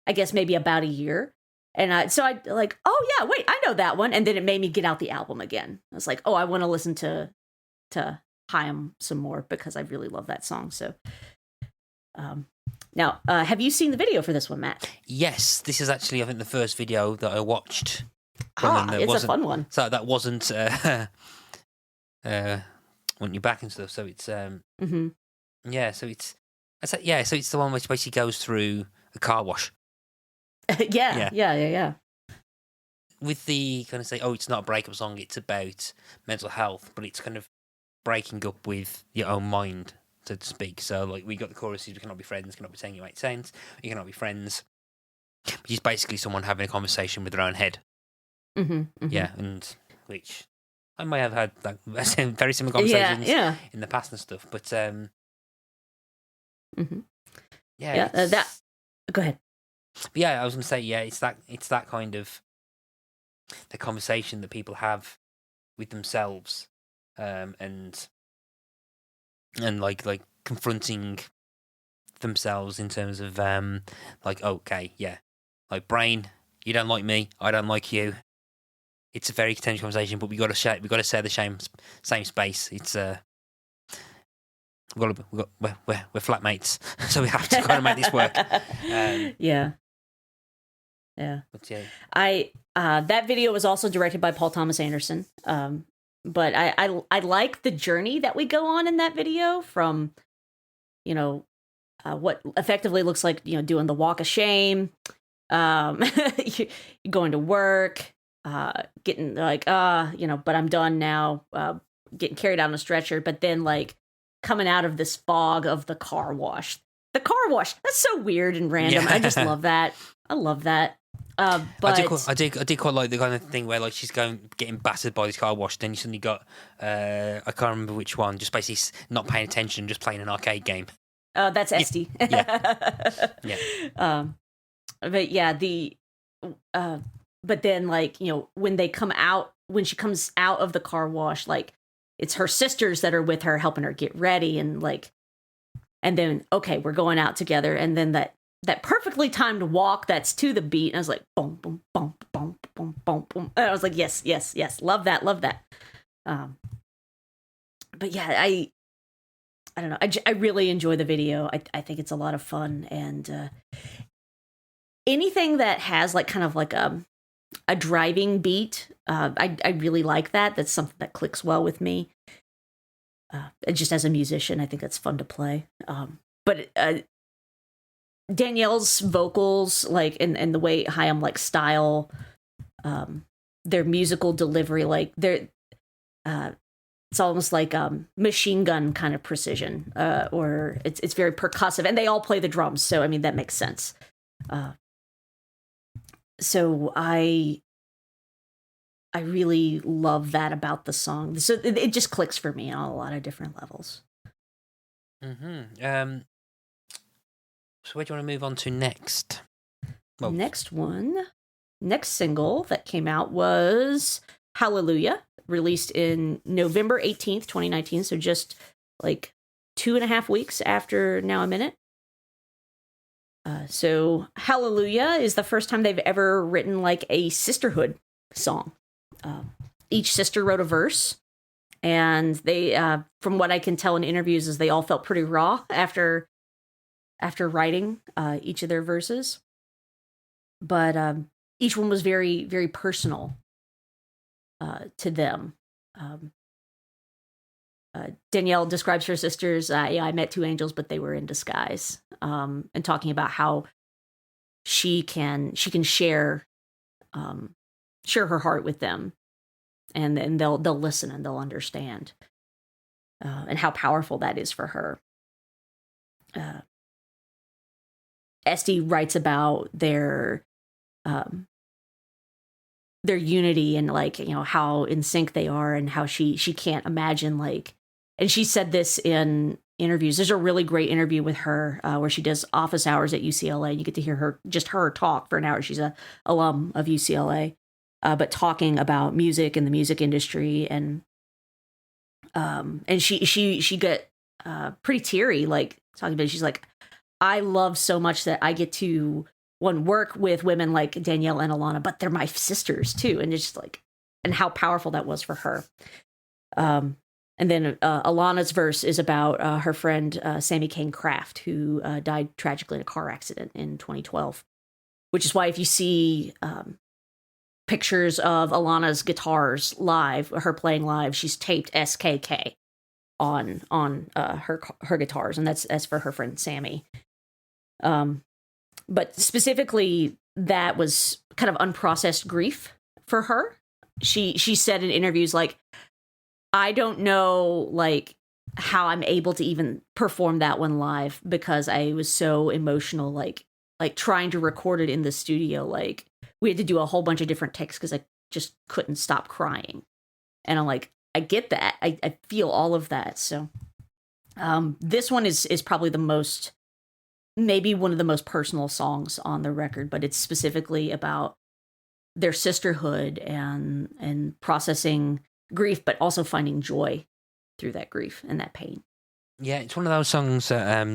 I guess, maybe about a year. And so I like, oh yeah, wait, I know that one. And then it made me get out the album again. I was like, oh, I want to listen to Haim some more, because I really love that song. So now, have you seen the video for this one, Matt? Yes, this is actually, I think, the first video that I watched. It's a fun one. So that wasn't want you back and stuff. So it's yeah. So it's the one which basically goes through a car wash. Yeah. With the kind of say, oh, it's not a breakup song, it's about mental health, but it's kind of breaking up with your own mind, so to speak. So, like, we got the choruses, we cannot be friends, cannot be saying you make sense, you cannot be friends. Which is basically someone having a conversation with their own head. Mm-hmm. Yeah, and which I may have had like, very similar conversations in the past and stuff, but that. Go ahead. But yeah, I was going to say, yeah, it's that kind of the conversation that people have with themselves, and like confronting themselves in terms of like, okay, yeah, like, brain, you don't like me, I don't like you. It's a very contentious conversation, but we got to share the same space. It's we're flatmates, so we have to kind of make this work. Yeah. But yeah, that video was also directed by Paul Thomas Anderson. But I like the journey that we go on in that video, from, what effectively looks like, doing the walk of shame, going to work, getting like, but I'm done now, getting carried out on a stretcher, but then like coming out of this fog of the car wash. The car wash, that's so weird and random. Yeah. I just love that. I love that. But I did quite like the kind of thing where, like, she's getting battered by this car wash. Then you suddenly got I can't remember which one. Just basically not paying attention, just playing an arcade game. That's Esty. Yeah. But yeah, but then, like, when she comes out of the car wash, like, it's her sisters that are with her, helping her get ready, and like, and then, okay, we're going out together, and then that perfectly timed walk that's to the beat, and I was like, boom, boom, boom, boom, boom, boom, boom. And I was like, yes, love that. But yeah, I don't know, I really enjoy the video. I think it's a lot of fun, and anything that has like kind of like a driving beat, I really like that. That's something that clicks well with me. Just as a musician, I think that's fun to play. But Danielle's vocals, like, and the way Haim like style, their musical delivery, like they're, it's almost like machine gun kind of precision, or it's very percussive, and they all play the drums, so I mean that makes sense. So I really love that about the song. So it just clicks for me on a lot of different levels. Mm-hmm. So where do you want to move on to next? Well, next single that came out was Hallelujah, released in November 18th, 2019. So just like 2.5 weeks after Now a Minute. So Hallelujah is the first time they've ever written like a sisterhood song. Each sister wrote a verse, and they, from what I can tell in interviews, is they all felt pretty raw after writing each of their verses. But each one was very, very personal to them. Danielle describes her sisters, I met two angels, but they were in disguise, and talking about how she can share her heart with them, and they'll listen and they'll understand, and how powerful that is for her. Esty writes about their unity and like, you know, how in sync they are, and how she can't imagine, like, and she said this in interviews. There's a really great interview with her where she does office hours at UCLA. You get to hear her talk for an hour. She's a alum of UCLA, but talking about music and the music industry, and she got pretty teary, like talking about it. She's like, I love so much that I get to work with women like Danielle and Alana, but they're my sisters too. And it's just like, and how powerful that was for her. And then Alana's verse is about her friend Sammy Kane Kraft, who died tragically in a car accident in 2012, which is why if you see pictures of Alana's guitars live, her playing live, she's taped SKK on her guitars, and that's for her friend Sammy. But specifically, that was kind of unprocessed grief for her. She said in interviews, like, I don't know, like, how I'm able to even perform that one live, because I was so emotional, like trying to record it in the studio. Like, we had to do a whole bunch of different takes because I just couldn't stop crying. And I'm like, I get that. I feel all of that. So this one is probably maybe one of the most personal songs on the record, but it's specifically about their sisterhood and processing grief, but also finding joy through that grief and that pain. Yeah, it's one of those songs that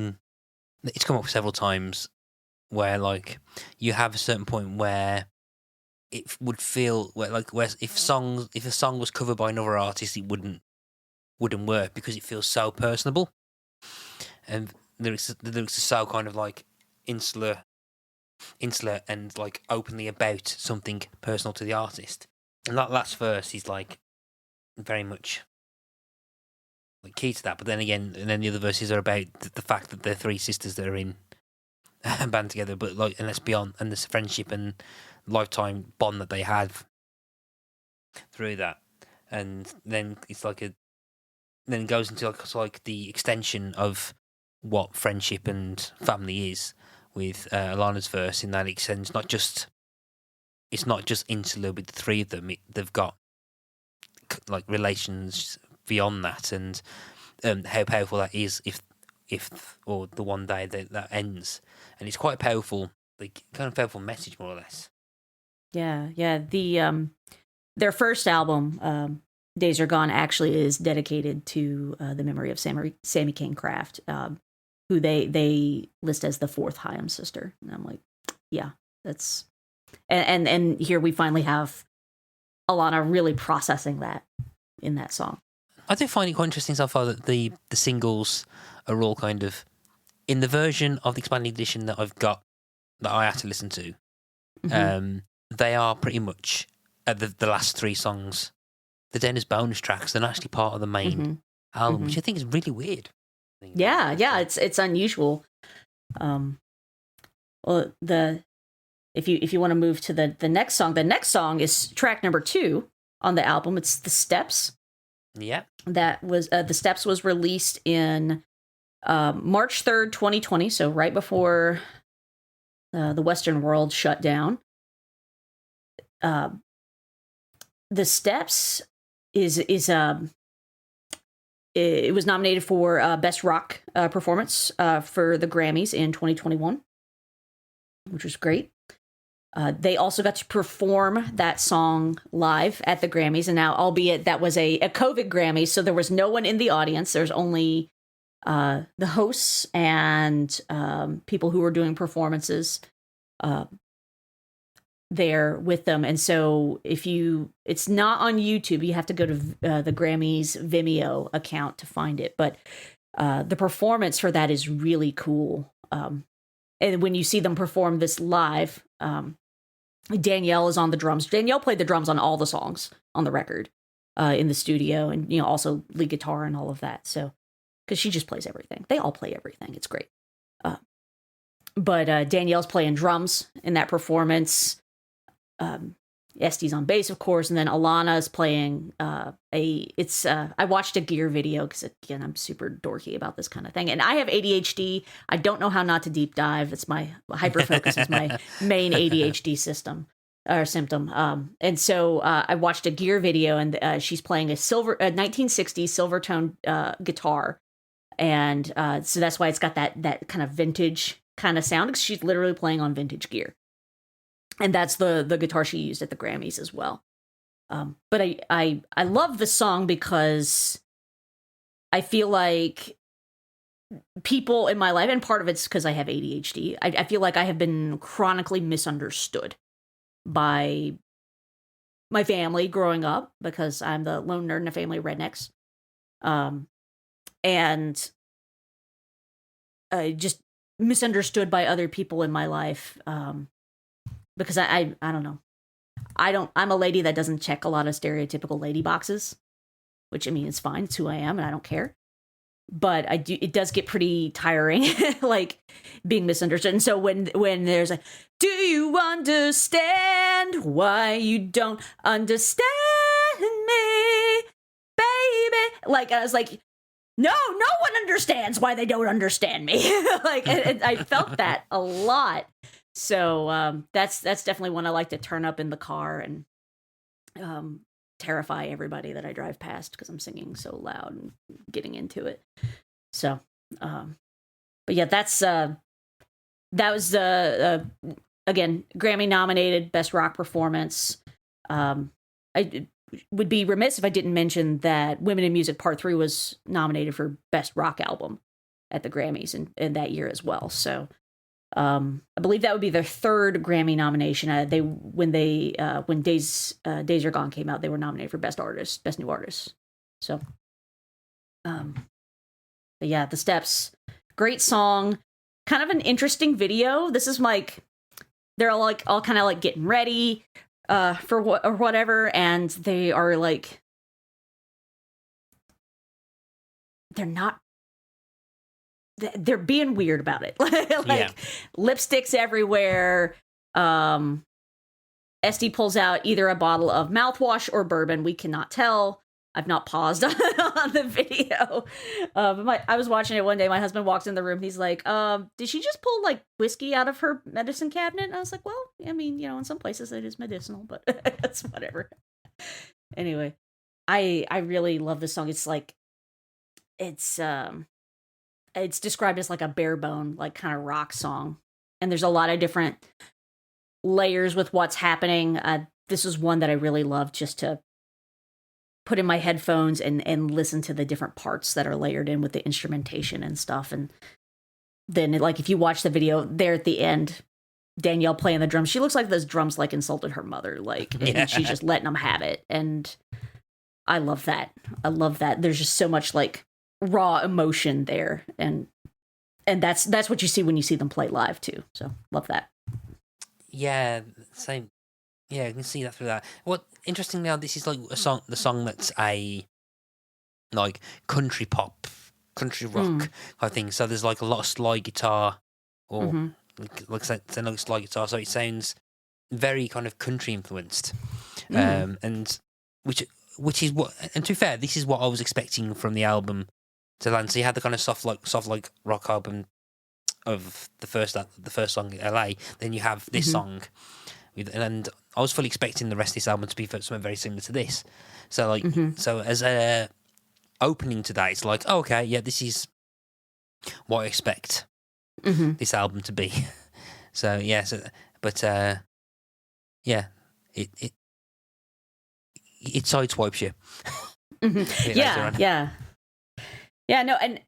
it's come up several times where, like, you have a certain point where it would feel where if a song was covered by another artist, it wouldn't work because it feels so personable, and the lyrics are so kind of like insular and like openly about something personal to the artist. And that last verse is like very much like key to that. But then again, and then the other verses are about the fact that they're three sisters that are in a band together, but like, and let's be on, and this friendship and lifetime bond that they have through that. And then it's like then it goes into like the extension of what friendship and family is with Alana's verse, in that it extends it's not just insular with the three of them. They've got like relations beyond that, and how powerful that is if or the one day that ends. And it's quite a powerful, like, kind of powerful message, more or less. Yeah. The their first album, Days Are Gone, actually is dedicated to the memory of Sammy Kane Kraft, who they list as the fourth Haim sister. And I'm like, yeah, that's and here we finally have Alana really processing that in that song. I do find it quite interesting so far that the singles are all kind of in the version of the expanded edition that I've got, that I had to listen to. Mm-hmm. They are pretty much the last three songs. They're down as bonus tracks. They're not actually part of the main album, which I think is really weird. Yeah, it's unusual. Well, if you want to move to the next song, the next song is track number 2 on the album. It's The Steps. Yeah. That was The Steps was released in March 3rd, 2020, so right before the Western world shut down. The Steps it was nominated for Best Rock Performance for the Grammys in 2021, which was great. They also got to perform that song live at the Grammys, and now, albeit that was a COVID Grammy, so there was no one in the audience. There's only the hosts and people who were doing performances there with them. And so it's not on YouTube. You have to go to the Grammys Vimeo account to find it. But the performance for that is really cool. And when you see them perform this live, Danielle is on the drums. Danielle played the drums on all the songs on the record in the studio, and also lead guitar and all of that. So, because she just plays everything. They all play everything. It's great. But Danielle's playing drums in that performance. Este's on bass, of course, and then Alana's playing I watched a gear video because, again, I'm super dorky about this kind of thing, and I have ADHD. I don't know how not to deep dive. It's my hyperfocus is my main ADHD symptom. And so I watched a gear video, and she's playing a 1960s silver tone guitar, and so that's why it's got that kind of vintage kind of sound, because she's literally playing on vintage gear. And that's the guitar she used at the Grammys as well. But I love the song because I feel like people in my life, and part of it's because I have ADHD, I feel like I have been chronically misunderstood by my family growing up, because I'm the lone nerd in a family of rednecks. And just misunderstood by other people in my life. Because I don't know. I'm a lady that doesn't check a lot of stereotypical lady boxes, which, I mean, it's fine. It's who I am and I don't care. But it does get pretty tiring, like being misunderstood. And so when there's do you understand why you don't understand me, baby? Like, I was like, no one understands why they don't understand me. Like, and I felt that a lot. So that's definitely one I like to turn up in the car and terrify everybody that I drive past, because I'm singing so loud and getting into it. So, but yeah, that was again, Grammy nominated Best Rock Performance. I would be remiss if I didn't mention that Women in Music Part 3 was nominated for Best Rock Album at the Grammys in that year as well. So I believe that would be their third Grammy nomination. When Days Are Gone came out, they were nominated for Best Artist, Best New Artist. So, but yeah, The Steps, great song, kind of an interesting video. This is like, they're all kind of like getting ready for what or whatever, and they are like, they're being weird about it. Lipsticks everywhere. Esty pulls out either a bottle of mouthwash or bourbon. We cannot tell. I've not paused on the video. But I was watching it one day. My husband walks in the room. He's like, did she just pull like whiskey out of her medicine cabinet? And I was like, well, I mean, in some places it is medicinal, but it's whatever. Anyway, I really love this song. It's like, it's described as like a bare bone, like kind of rock song. And there's a lot of different layers with what's happening. This is one that I really love, just to put in my headphones and listen to the different parts that are layered in with the instrumentation and stuff. And then, like, if you watch the video there at the end, Danielle playing the drums, she looks like those drums like insulted her mother, like, and she's just letting them have it. And I love that. There's just so much like raw emotion there, and that's what you see when you see them play live too. So love that. Yeah, same. Yeah, you can see that through that. What interesting now, this is like the song that's a like country pop, country rock kind of thing. So there's like a lot of slide guitar, or like slide guitar. So it sounds very kind of country influenced, and which is what. And to be fair, this is what I was expecting from the album to land. So you had the kind of soft like rock album of the first song, LA. Then you have this song, and I was fully expecting the rest of this album to be something very similar to this. So like, so as a opening to that, it's like, oh, okay, yeah, this is what I expect this album to be. So yeah, but yeah, it sideswipes you. Yeah. No, and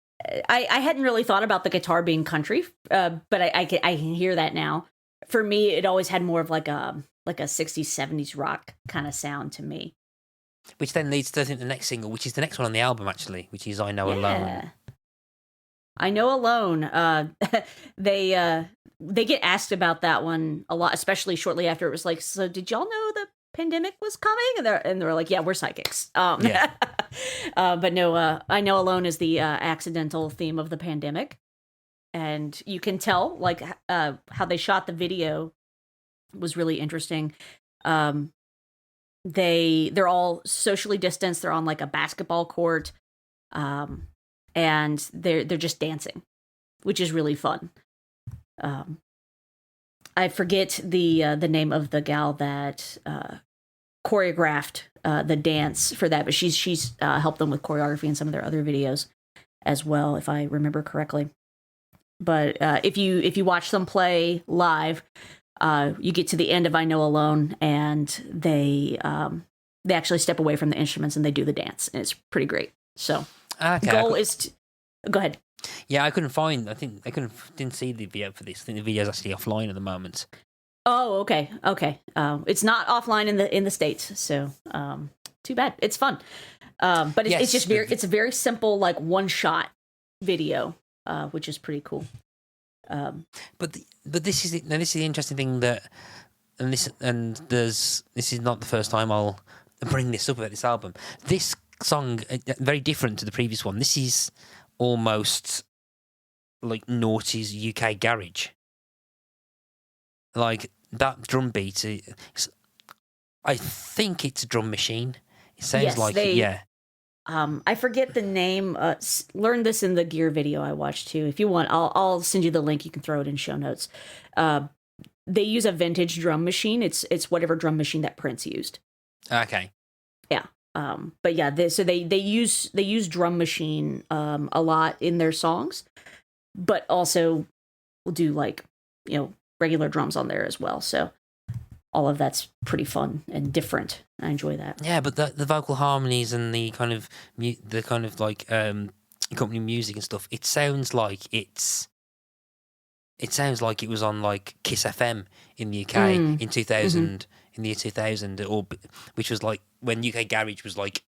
I hadn't really thought about the guitar being country, but I can hear that now. For me, it always had more of like a 60s, 70s rock kind of sound to me. Which then leads to, I think, the next single, which is the next one on the album, actually, which is I Know Alone. I Know Alone. They get asked about that one a lot, especially shortly after it was like, so did y'all know the pandemic was coming? And they're like, yeah, we're psychics. Yeah. But no, I Know Alone is the accidental theme of the pandemic. And you can tell, like, how they shot the video was really interesting. They're all socially distanced. They're on like a basketball court, and they're just dancing, which is really fun. I forget the name of the gal that choreographed the dance for that, but she's helped them with choreography in some of their other videos as well, if I remember correctly. But if you watch them play live, you get to the end of I Know Alone, and they actually step away from the instruments and they do the dance, and it's pretty great. So goal is to go ahead. Yeah, I couldn't didn't see the video for this. I think the video's actually offline at the moment. Oh, okay. It's not offline in the States, so too bad. It's fun, but it's just it's a very simple, like, one shot video, which is pretty cool. But this is the interesting thing that, this is not the first time I'll bring this up about this album. This song, very different to the previous one. This is almost like noughties UK garage. Like that drum beat, I think it's a drum machine. It sounds yeah. I forget the name. Learned this in the Gear video I watched too. If you want, I'll send you the link. You can throw it in show notes. They use a vintage drum machine. It's whatever drum machine that Prince used. Okay. Yeah. But yeah, they use drum machine a lot in their songs, but also will do, like, regular drums on there as well. So all of that's pretty fun and different. I enjoy that. Yeah, but the vocal harmonies and the kind of like accompanying music and stuff, it sounds like it was on like Kiss FM in the UK in 2000, in the year 2000, or which was like when UK garage was like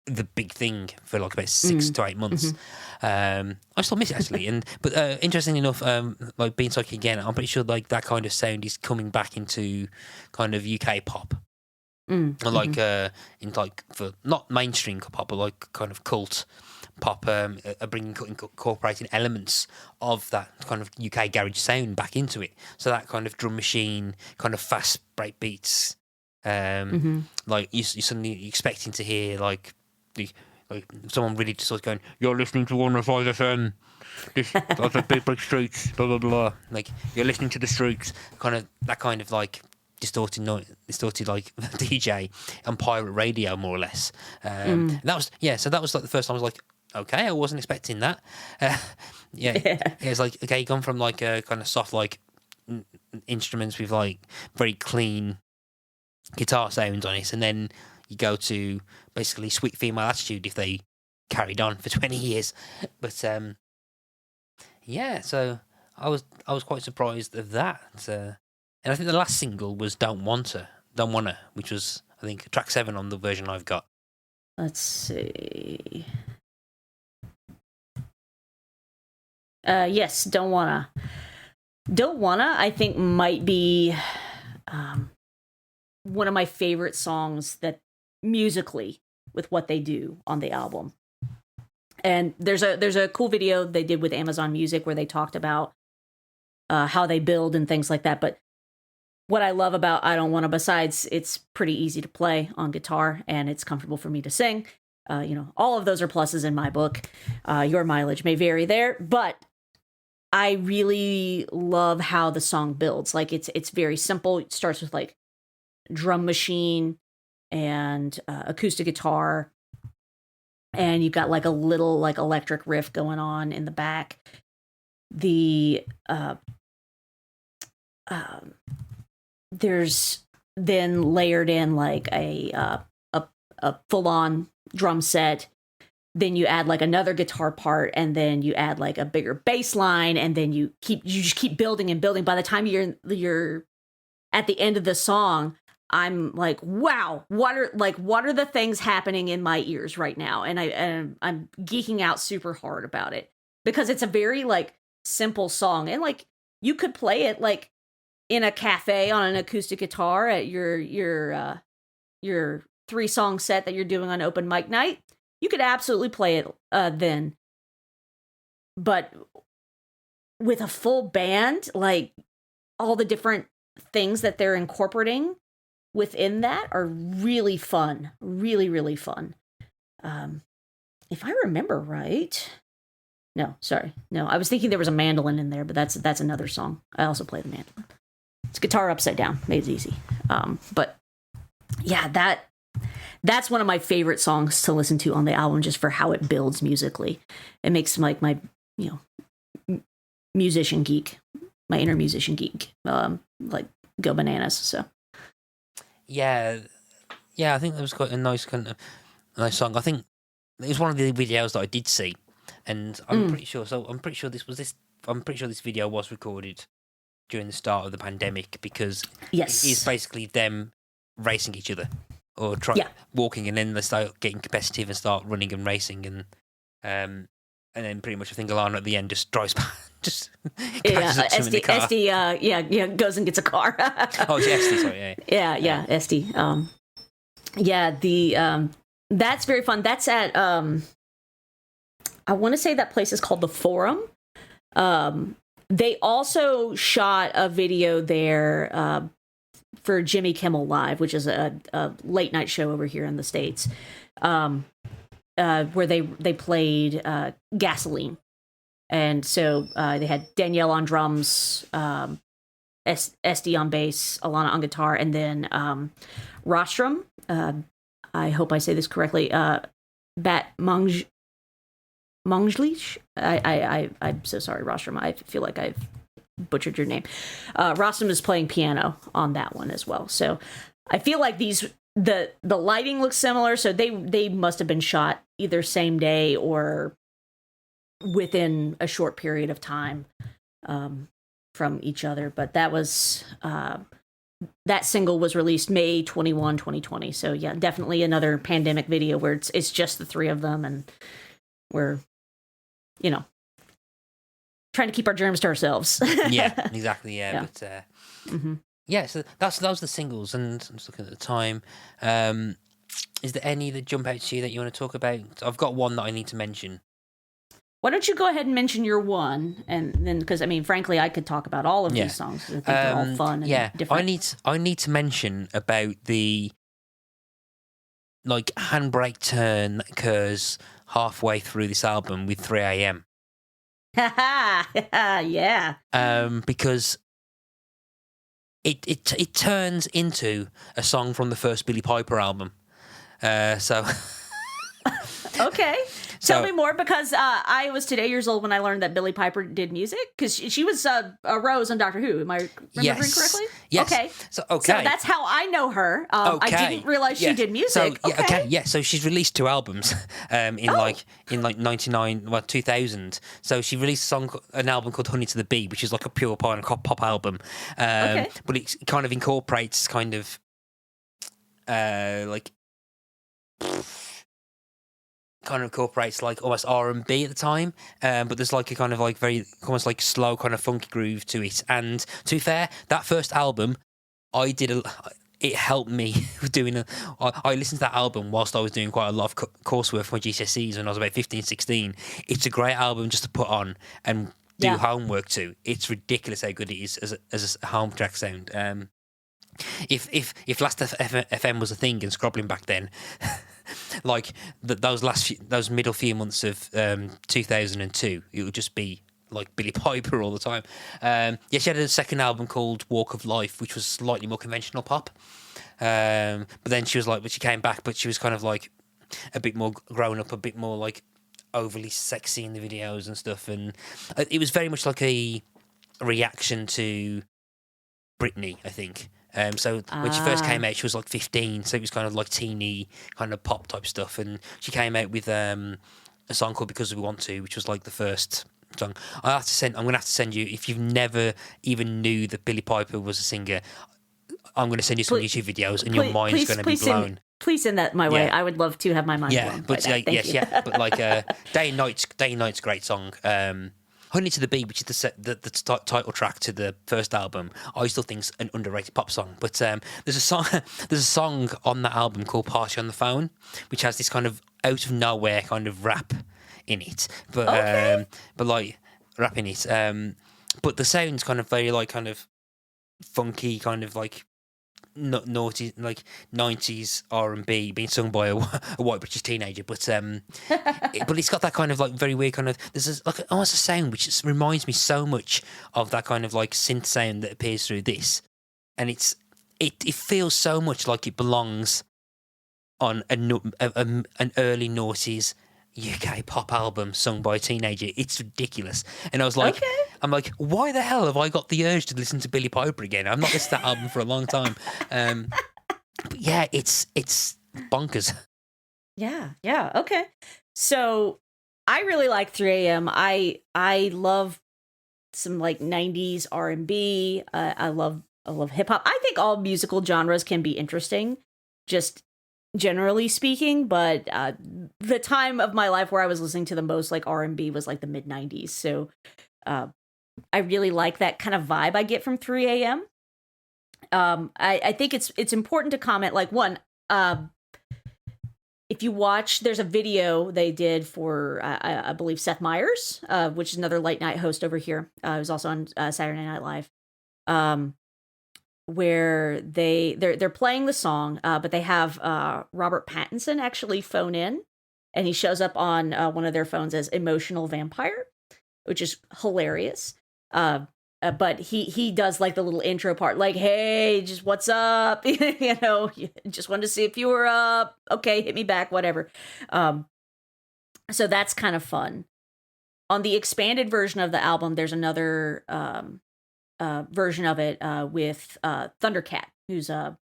the big thing for like about 6 to 8 months. I still miss it, actually. But interestingly enough, like being psychic again, I'm pretty sure like that kind of sound is coming back into kind of UK pop. Like in like, for not mainstream pop, but like kind of cult pop, incorporating elements of that kind of UK garage sound back into it. So that kind of drum machine, kind of fast break beats, like you're suddenly expecting to hear like someone really just sort of going, "You're listening to 105 FM. This that's a big brick streets, blah blah blah." Like you're listening to the Streets, kind of that kind of like distorted like DJ on pirate radio, more or less. That was So that was like the first time I was like, okay, I wasn't expecting that. It's like, okay, you gone from like a kind of soft like instruments with like very clean guitar sounds on it, and then you go to basically Sweet Female Attitude if they carried on for 20 years. But so I was quite surprised of that. And I think the last single was Don't Wanna, which was, I think, track 7 on the version I've got. Let's see. Yes, Don't Wanna. Don't Wanna, I think, might be one of my favorite songs that musically with what they do on the album. And there's a cool video they did with Amazon Music where they talked about how they build and things like that. But what I love about I Don't Wanna, besides it's pretty easy to play on guitar and it's comfortable for me to sing, all of those are pluses in my book. Your mileage may vary there, but I really love how the song builds. Like it's very simple. It starts with like drum machine and acoustic guitar, and you've got like a little like electric riff going on in the back. There's then layered in like a full-on drum set, then you add like another guitar part, and then you add like a bigger bass line, and then you just keep building and building. By the time you're at the end of the song, I'm like, wow, what are the things happening in my ears right now? And I'm geeking out super hard about it, because it's a very like simple song, and like you could play it like in a cafe on an acoustic guitar at your 3-song set that you're doing on open mic night. You could absolutely play it then. But with a full band, like all the different things that they're incorporating within that are really fun. Really, really fun. If I remember right. No, sorry. No, I was thinking there was a mandolin in there, but that's another song. I also play the mandolin. It's guitar upside down. Made it easy. But yeah, that's one of my favorite songs to listen to on the album, just for how it builds musically. It makes like my, musician geek, my inner musician geek, like go bananas. So yeah, I think that was quite a nice song. I think it was one of the videos that I did see, and I'm pretty sure. So I'm pretty sure this video was recorded during the start of the pandemic, because yes, it is basically them racing each other or walking, and then they start getting competitive and start running and racing, and then pretty much I think Alana at the end just drives by, just crashes up to him in the car. SD goes and gets a car. Oh, it's SD, sorry, yeah, SD. That's very fun. That's at I want to say that place is called the Forum. They also shot a video there for Jimmy Kimmel Live, which is a late night show over here in the States, where they played Gasoline. And so they had Danielle on drums, SD on bass, Alana on guitar, and then Rostrum, I hope I say this correctly, Bat Monglich. I'm so sorry, Rostrum. I feel like I've butchered your name. Rostrum is playing piano on that one as well. So I feel like the lighting looks similar, so they must have been shot either same day or within a short period of time from each other. But that was that single was released May 21, 2020. So yeah, definitely another pandemic video where it's just the three of them, and we're trying to keep our germs to ourselves. Yeah, exactly. Yeah. But yeah, so that was the singles, and I'm just looking at the time. Is there any that jump out to you that you want to talk about? I've got one that I need to mention. Why don't you go ahead and mention your one, and then, because I mean, frankly, I could talk about all of these songs. I think they're all fun and different. I need to mention about the handbrake turn that occurs halfway through this album with 3 a.m. Yeah. Because it turns into a song from the first Billy Piper album. So okay. Tell me more, because I was today years old when I learned that Billie Piper did music, because she was a Rose on Doctor Who. Am I remembering correctly? Yes. Okay. So that's how I know her. I didn't realize she did music. So So she's released 2 albums in 2000. So she released an album called Honey to the Bee, which is like a pure pop album. But it kind of incorporates incorporates almost R&B at the time, but there's a kind of very almost slow kind of funky groove to it. And to be fair, that first album, it helped me doing I listened to that album whilst I was doing quite a lot of coursework for my GCSEs when I was about 15, 16. It's a great album just to put on and do homework to. It's ridiculous how good it is as a home track sound. If Last FM was a thing and scrobbling back then, those middle few months of 2002, it would just be like Billie Piper all the time. She had a second album called Walk of Life, which was slightly more conventional pop. But then she came back, but she was kind of a bit more grown up, a bit more overly sexy in the videos and stuff. And it was very much like a reaction to Britney, I think. So when she first came out, she was like 15, so it was kind of like teeny kind of pop type stuff. And she came out with a song called "Because We Want to," which was like the first song. I'm gonna have to send you, if you've never even knew that Billie Piper was a singer. I'm gonna send you some YouTube videos, and your mind's gonna be blown. Please send that my way. I would love to have my mind blown. But but like Day and Night's a great song. Honey to the Bee, which is the title track to the first album, I still think's an underrated pop song. But there's a song on that album called "Party on the Phone," which has this kind of out of nowhere kind of rap in it. But like rap in it. But the sound's kind of very like kind of funky, kind of like naughty, like 90s R&B being sung by a white British teenager, but it's got that kind of like very weird kind of, there's like almost a sound which just reminds me so much of that kind of like synth sound that appears through this, and it feels so much like it belongs on an early noughties UK pop album sung by a teenager. It's ridiculous. And I was like, I'm like, why the hell have I got the urge to listen to Billie Piper again? I've not listened to that album for a long time. But yeah, it's bonkers. Yeah. Okay. So I really like 3 a.m. I love some like 90s R&B. I love hip hop. I think all musical genres can be interesting, just generally speaking, but the time of my life where I was listening to the most like R&B was like the mid 90s. So I really like that kind of vibe I get from 3 a.m. I think it's important to comment, like, one, if you watch, there's a video they did for I believe Seth Meyers, which is another late night host over here. He was also on Saturday Night Live. Where they're playing the song, but they have Robert Pattinson actually phone in, and he shows up on one of their phones as Emotional Vampire, which is hilarious. But he does like the little intro part, like, "Hey, just what's up? You know, just wanted to see if you were up. Okay, hit me back, whatever." So that's kind of fun. On the expanded version of the album, there's another version of it with Thundercat, who's I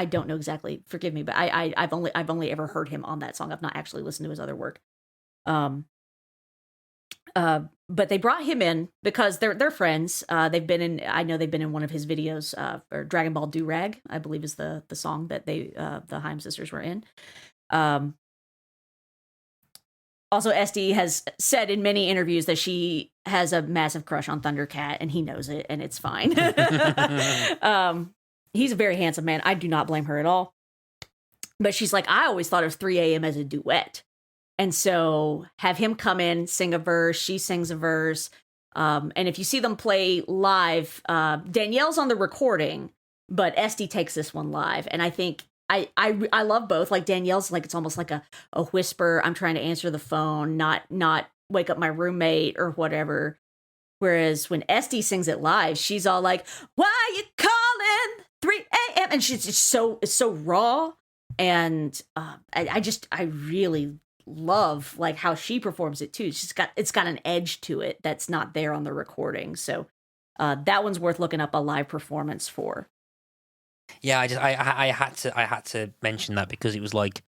don't know exactly, forgive me, but I've only ever heard him on that song. I've not actually listened to his other work. But they brought him in because they're friends. I know they've been in one of his videos, or Dragon Ball Do-Rag, I believe is the song that the Haim sisters were in. Also, SD has said in many interviews that she has a massive crush on Thundercat, and he knows it, and it's fine. He's a very handsome man. I do not blame her at all. But she's like, I always thought of 3 a.m. as a duet. And so have him come in, sing a verse, she sings a verse. And if you see them play live, Danielle's on the recording, but SD takes this one live. And I think I love both. Like, Danielle's like, it's almost like a whisper. I'm trying to answer the phone, not wake up my roommate or whatever. Whereas when SD sings it live, she's all like, "Why you calling 3 a.m.?" And she's just it's so raw. And I really love like how she performs it too. It's got an edge to it that's not there on the recording. So that one's worth looking up a live performance for. Yeah, I had to mention that because it was like,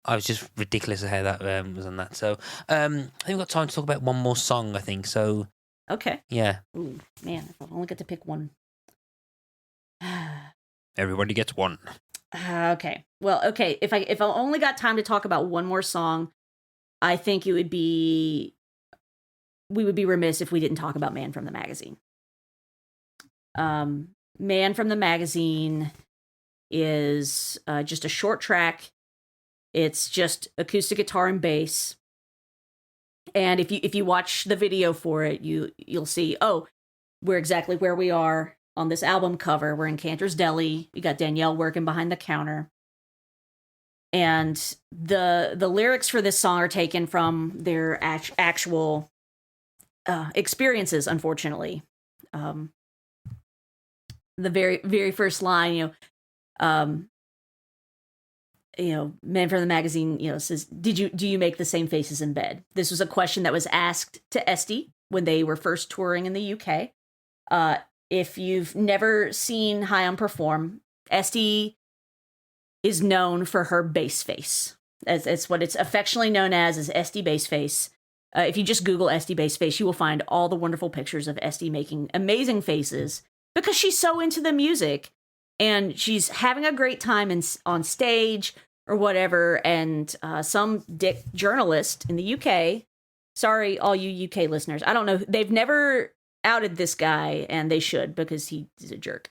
I was just ridiculous at how that was on that. So I think we've got time to talk about one more song, I think. So okay. Yeah. Ooh, man, if I only get to pick one. Everybody gets one. Okay. Well, okay. If I only got time to talk about one more song, I think we would be remiss if we didn't talk about Man from the Magazine. Man from the Magazine is just a short track. It's just acoustic guitar and bass. And if you watch the video for it, you'll see, we're exactly where we are on this album cover. We're in Cantor's Deli. We got Danielle working behind the counter. And the lyrics for this song are taken from their actual experiences, unfortunately. The very, very first line, Man from the Magazine, says, do you make the same faces in bed? This was a question that was asked to Esty when they were first touring in the UK. if you've never seen Haim perform, Esty is known for her bass face. It's what it's affectionately known as is Esty bass face. If you just Google Esty bass face, you will find all the wonderful pictures of Esty making amazing faces because she's so into the music and she's having a great time on stage or whatever. And some dick journalist in the UK, sorry, all you UK listeners, I don't know, they've never outed this guy, and they should because he's a jerk.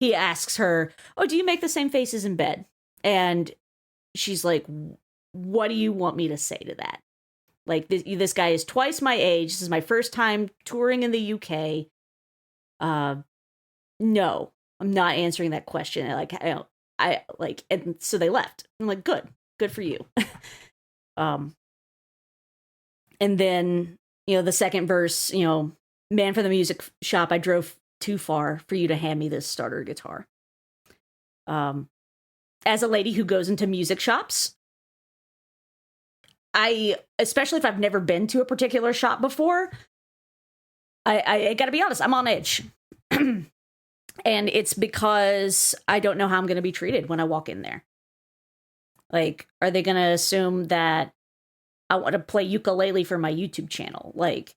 He asks her, "Oh, do you make the same faces in bed?" And she's like, "What do you want me to say to that? Like, this guy is twice my age. This is my first time touring in the UK. No, I'm not answering that question." And and so they left. I'm like, good for you. And then, the second verse, "Man for the music shop, I drove too far for you to hand me this starter guitar." As a lady who goes into music shops, especially if I've never been to a particular shop before, I gotta be honest, I'm on edge. And it's because I don't know how I'm going to be treated when I walk in there. Like, are they going to assume that I want to play ukulele for my YouTube channel? Like,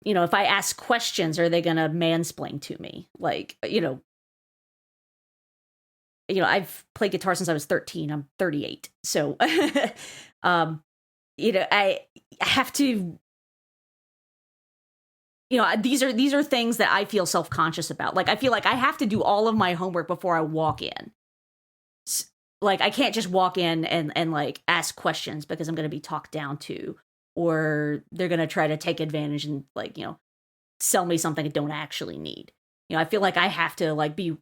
if I ask questions, are they going to mansplain to me? Like, I've played guitar since I was 13. I'm 38. So, I have to, these are things that I feel self-conscious about. Like, I feel like I have to do all of my homework before I walk in. Like, I can't just walk in and like ask questions because I'm going to be talked down to, or they're going to try to take advantage and like, sell me something I don't actually need. I feel like I have to like be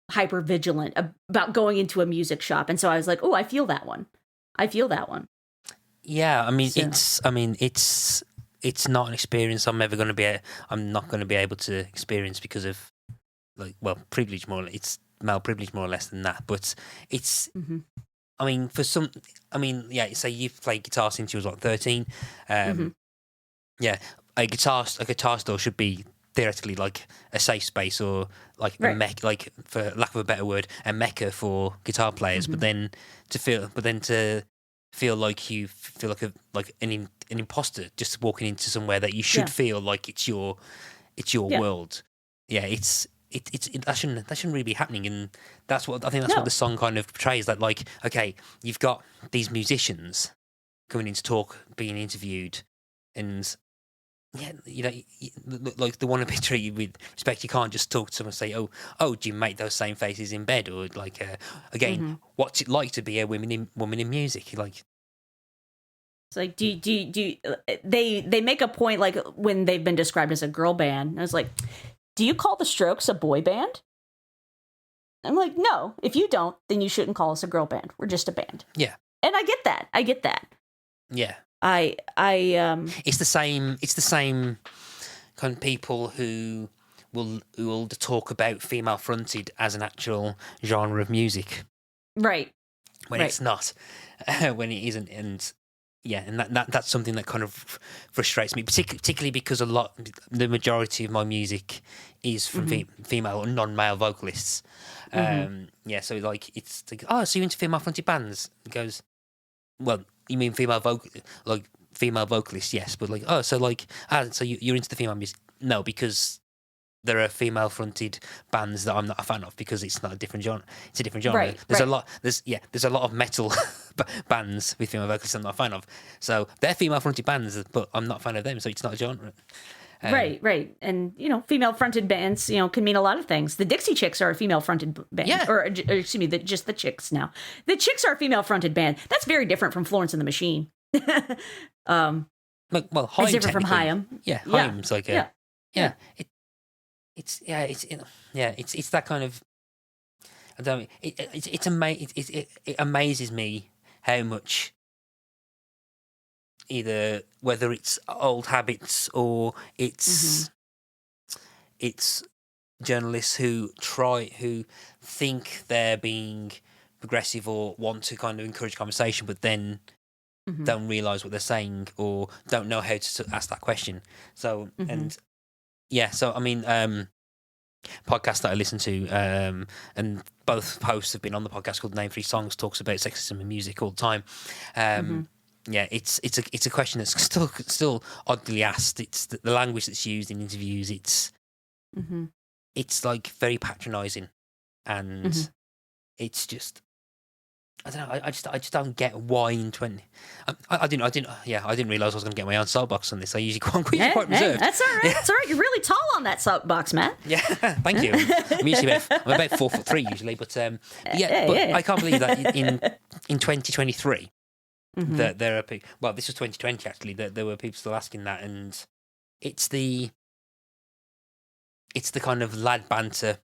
hyper vigilant about going into a music shop. And so I was like, oh, I feel that one. Yeah. I mean, it's not an experience I'm not going to be able to experience because of privilege it's male privilege more or less than that. But it's, I mean, say you've played guitar since you was 13. Yeah, a guitar store should be theoretically like a safe space or like a mecca, like for lack of a better word, a mecca for guitar players. But then to feel like you feel like an imposter just walking into somewhere that you should feel like it's your world. Yeah, that shouldn't really be happening, and that's what I think. That's what the song kind of portrays. That like, okay, you've got these musicians coming in to talk, being interviewed, and like they want to be treated with respect. You can't just talk to someone and say, "Oh, do you make those same faces in bed?" Or like, again, what's it like to be a woman in music? Like, it's like, do they make a point like when they've been described as a girl band? I was like, do you call the Strokes a boy band? I'm like, no. If you don't, then you shouldn't call us a girl band. We're just a band. Yeah, and I get that. Yeah. It's the same kind of people who will talk about female fronted as an actual genre of music, right? When it's not, when it isn't, and that's something that kind of frustrates me, particularly because the majority of my music is from female or non-male vocalists. So like it's like, oh, so you're into female fronted bands? It goes, well, you mean female vocalists, yes, but like, oh, so like, so you're into the female music? No, because there are female fronted bands that I'm not a fan of because it's not a different genre. It's a different genre. Right, there's a lot of metal bands with female vocalists I'm not a fan of. So they're female fronted bands, but I'm not a fan of them, so it's not a genre. Right. And, female-fronted bands, can mean a lot of things. The Dixie Chicks are a female-fronted band. Yeah. Or excuse me, just the Chicks now. The Chicks are a female-fronted band. That's very different from Florence and the Machine. Haim, it's different from Haim. Yeah, Haim's like a... Yeah. It's that kind of... I don't know, it amazes me how much... either whether it's old habits or it's journalists who think they're being progressive or want to kind of encourage conversation, but then don't realise what they're saying or don't know how to ask that question. So and Yeah, so I mean, podcast that I listen to, and both hosts have been on the podcast called Name 3 Songs, talks about sexism in music all the time. Yeah, it's a question that's still oddly asked. It's the language that's used in interviews. It's like very patronising, and it's just. I don't know. I just don't get why in 20. I didn't realize I was going to get my own soapbox on this. I'm usually quite reserved. That's all right. That's all right. You're really tall on that soapbox, Matt. Yeah, thank you. I'm about 4'3" usually, but I can't believe that in 2023 that there are people. Well, this was 2020 actually. That there were people still asking that, and it's the kind of lad banter,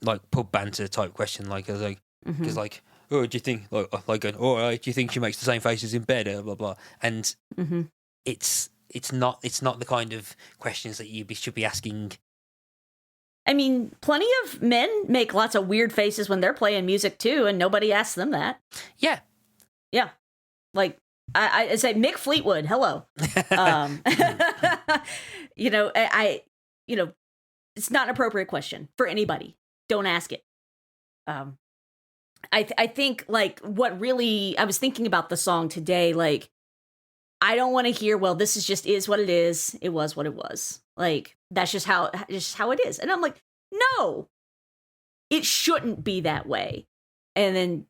like pub banter type question, because oh, do you think do you think she makes the same faces in bed? Blah blah. And it's not the kind of questions that you should be asking. I mean, plenty of men make lots of weird faces when they're playing music too, and nobody asks them that. Yeah. Like I say, Mick Fleetwood, hello. It's not an appropriate question for anybody. Don't ask it. I think like what really I was thinking about the song today, like I don't want to hear, well, this is what it is. It was what it was. Like that's just how it is. And I'm like, no, it shouldn't be that way. And then,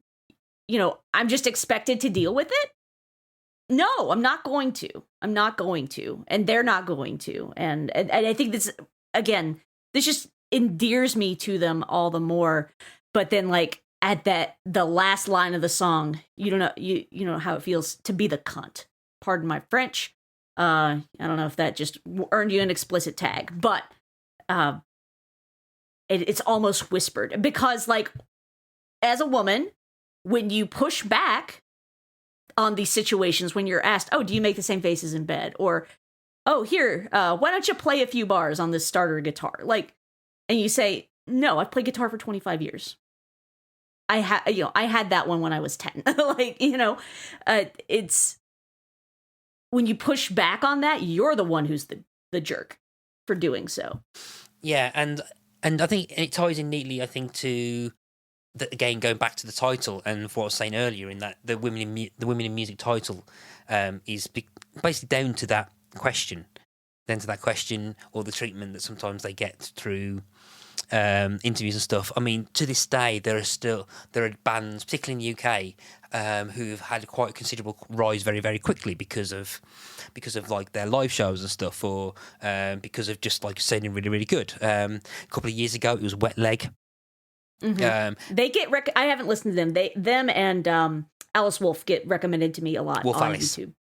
I'm just expected to deal with it. No, I'm not going to. And they're not going to. And I think this just endears me to them all the more. But then like at the last line of the song, you know how it feels to be the cunt. Pardon my French. I don't know if that just earned you an explicit tag, but it's almost whispered because like as a woman, when you push back on these situations, when you're asked, oh, do you make the same faces in bed? Or, oh, here, why don't you play a few bars on this starter guitar? Like, and you say, no, I've played guitar for 25 years. I had that one when I was 10. It's when you push back on that, you're the one who's the jerk for doing so. Yeah. And I think it ties in neatly, I think, to again, going back to the title and what I was saying earlier, in that the women in music title is basically down to that question, or the treatment that sometimes they get through interviews and stuff. I mean, to this day, there are bands, particularly in the UK, who've had quite a considerable rise very, very quickly because of like their live shows and stuff, or because of just like sounding really, really good. A couple of years ago, it was Wet Leg. They get I haven't listened to them. Them and Alice Wolf get recommended to me a lot on YouTube.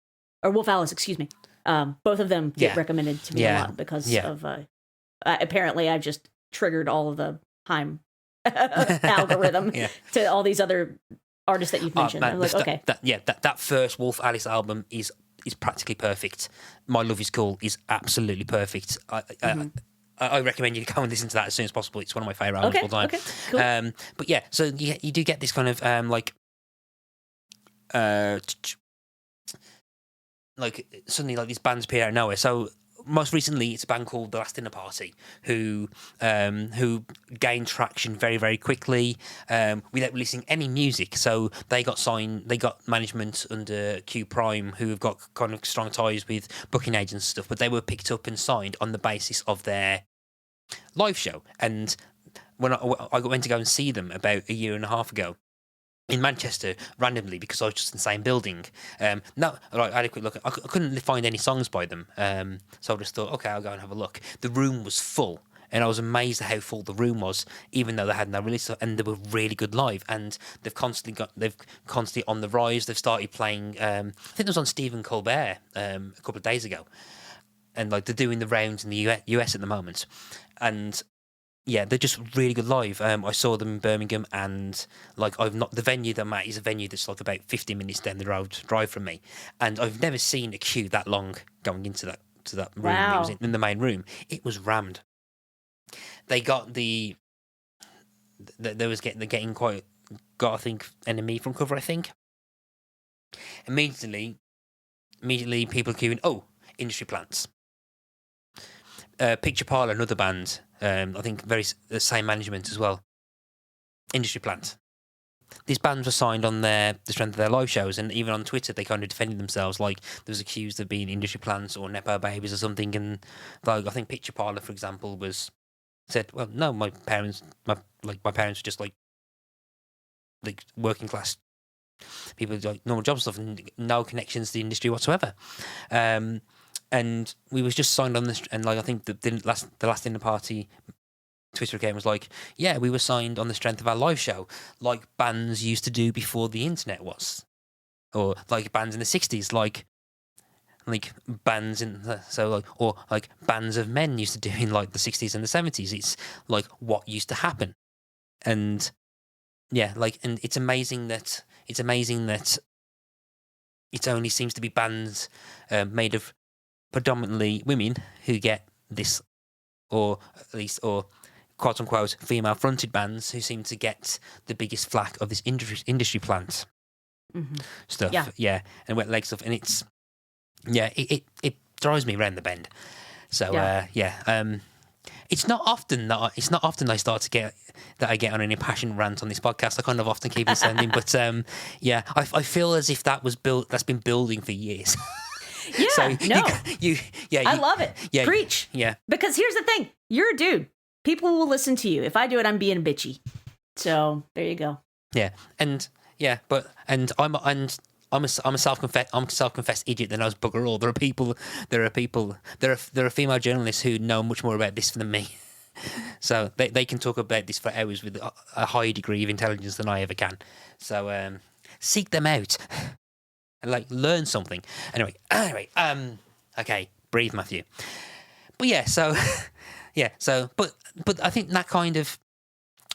Or Wolf Alice, excuse me. Both of them get recommended to me a lot because of apparently I've just triggered all of the Haim algorithm to all these other artists that you've mentioned. I'm like, okay. That first Wolf Alice album is practically perfect. My Love Is Cool is absolutely perfect. I recommend you go and listen to that as soon as possible. It's one of my favourite albums of all time. Okay, cool. But yeah, so you do get this kind of like suddenly like these bands appear out of nowhere. So most recently, it's a band called The Last Dinner Party who gained traction very, very quickly without releasing any music. So they got management under Q Prime, who have got kind of strong ties with booking agents and stuff, but they were picked up and signed on the basis of their live show. And when I went to go and see them about a year and a half ago in Manchester, randomly, because I was just in the same building. I had a quick look. I couldn't find any songs by them, so I just thought, okay, I'll go and have a look. The room was full, and I was amazed at how full the room was, even though they had no release, and they were really good live. And they've constantly on the rise. They've started playing. I think it was on Stephen Colbert a couple of days ago, and like they're doing the rounds in the US at the moment, and. Yeah, they're just really good live. I saw them in Birmingham, and like the venue that I'm at is a venue that's like about 50 minutes down the road drive from me, and I've never seen a queue that long going into that room. Wow. It was in the main room. It was rammed. They got they're getting quite got I think Enemy from cover. I think immediately people queuing. Oh, Industry Plants. Picture Parlour, another band, I think the same management as well, Industry Plant. These bands were signed on the strength of their live shows, and even on Twitter they kind of defended themselves, like there was accused of being industry plants or nepo babies or something. And like I think Picture Parlour, for example, said, well, no, my parents were just like working class people, like normal job stuff, and no connections to the industry whatsoever. And we was just signed on this, and like I think the last Dinner Party Twitter account was like, yeah, we were signed on the strength of our live show, like bands used to do before the internet was, or like bands in the 60s, like bands or bands of men used to do in like the 60s and the 70s. It's like what used to happen. And yeah, and it's amazing that it only seems to be bands made of predominantly women who get this, or quote unquote female fronted bands who seem to get the biggest flack of this industry plant stuff. Yeah, and wet leg stuff, and it's it drives me around the bend. So it's not often I start to get that I get on an impassioned rant on this podcast. I kind of often keep it sending, but I feel as if that's been building for years. Yeah, so I love it. Yeah, preach. Yeah, because here's the thing: you're a dude. People will listen to you. If I do it, I'm being bitchy. So there you go. Yeah, I'm a self-confessed idiot that knows bugger all. There are female journalists who know much more about this than me. So they can talk about this for hours with a higher degree of intelligence than I ever can. So seek them out and learn something. Anyway, okay, breathe, Matthew. But yeah, so but I think that kind of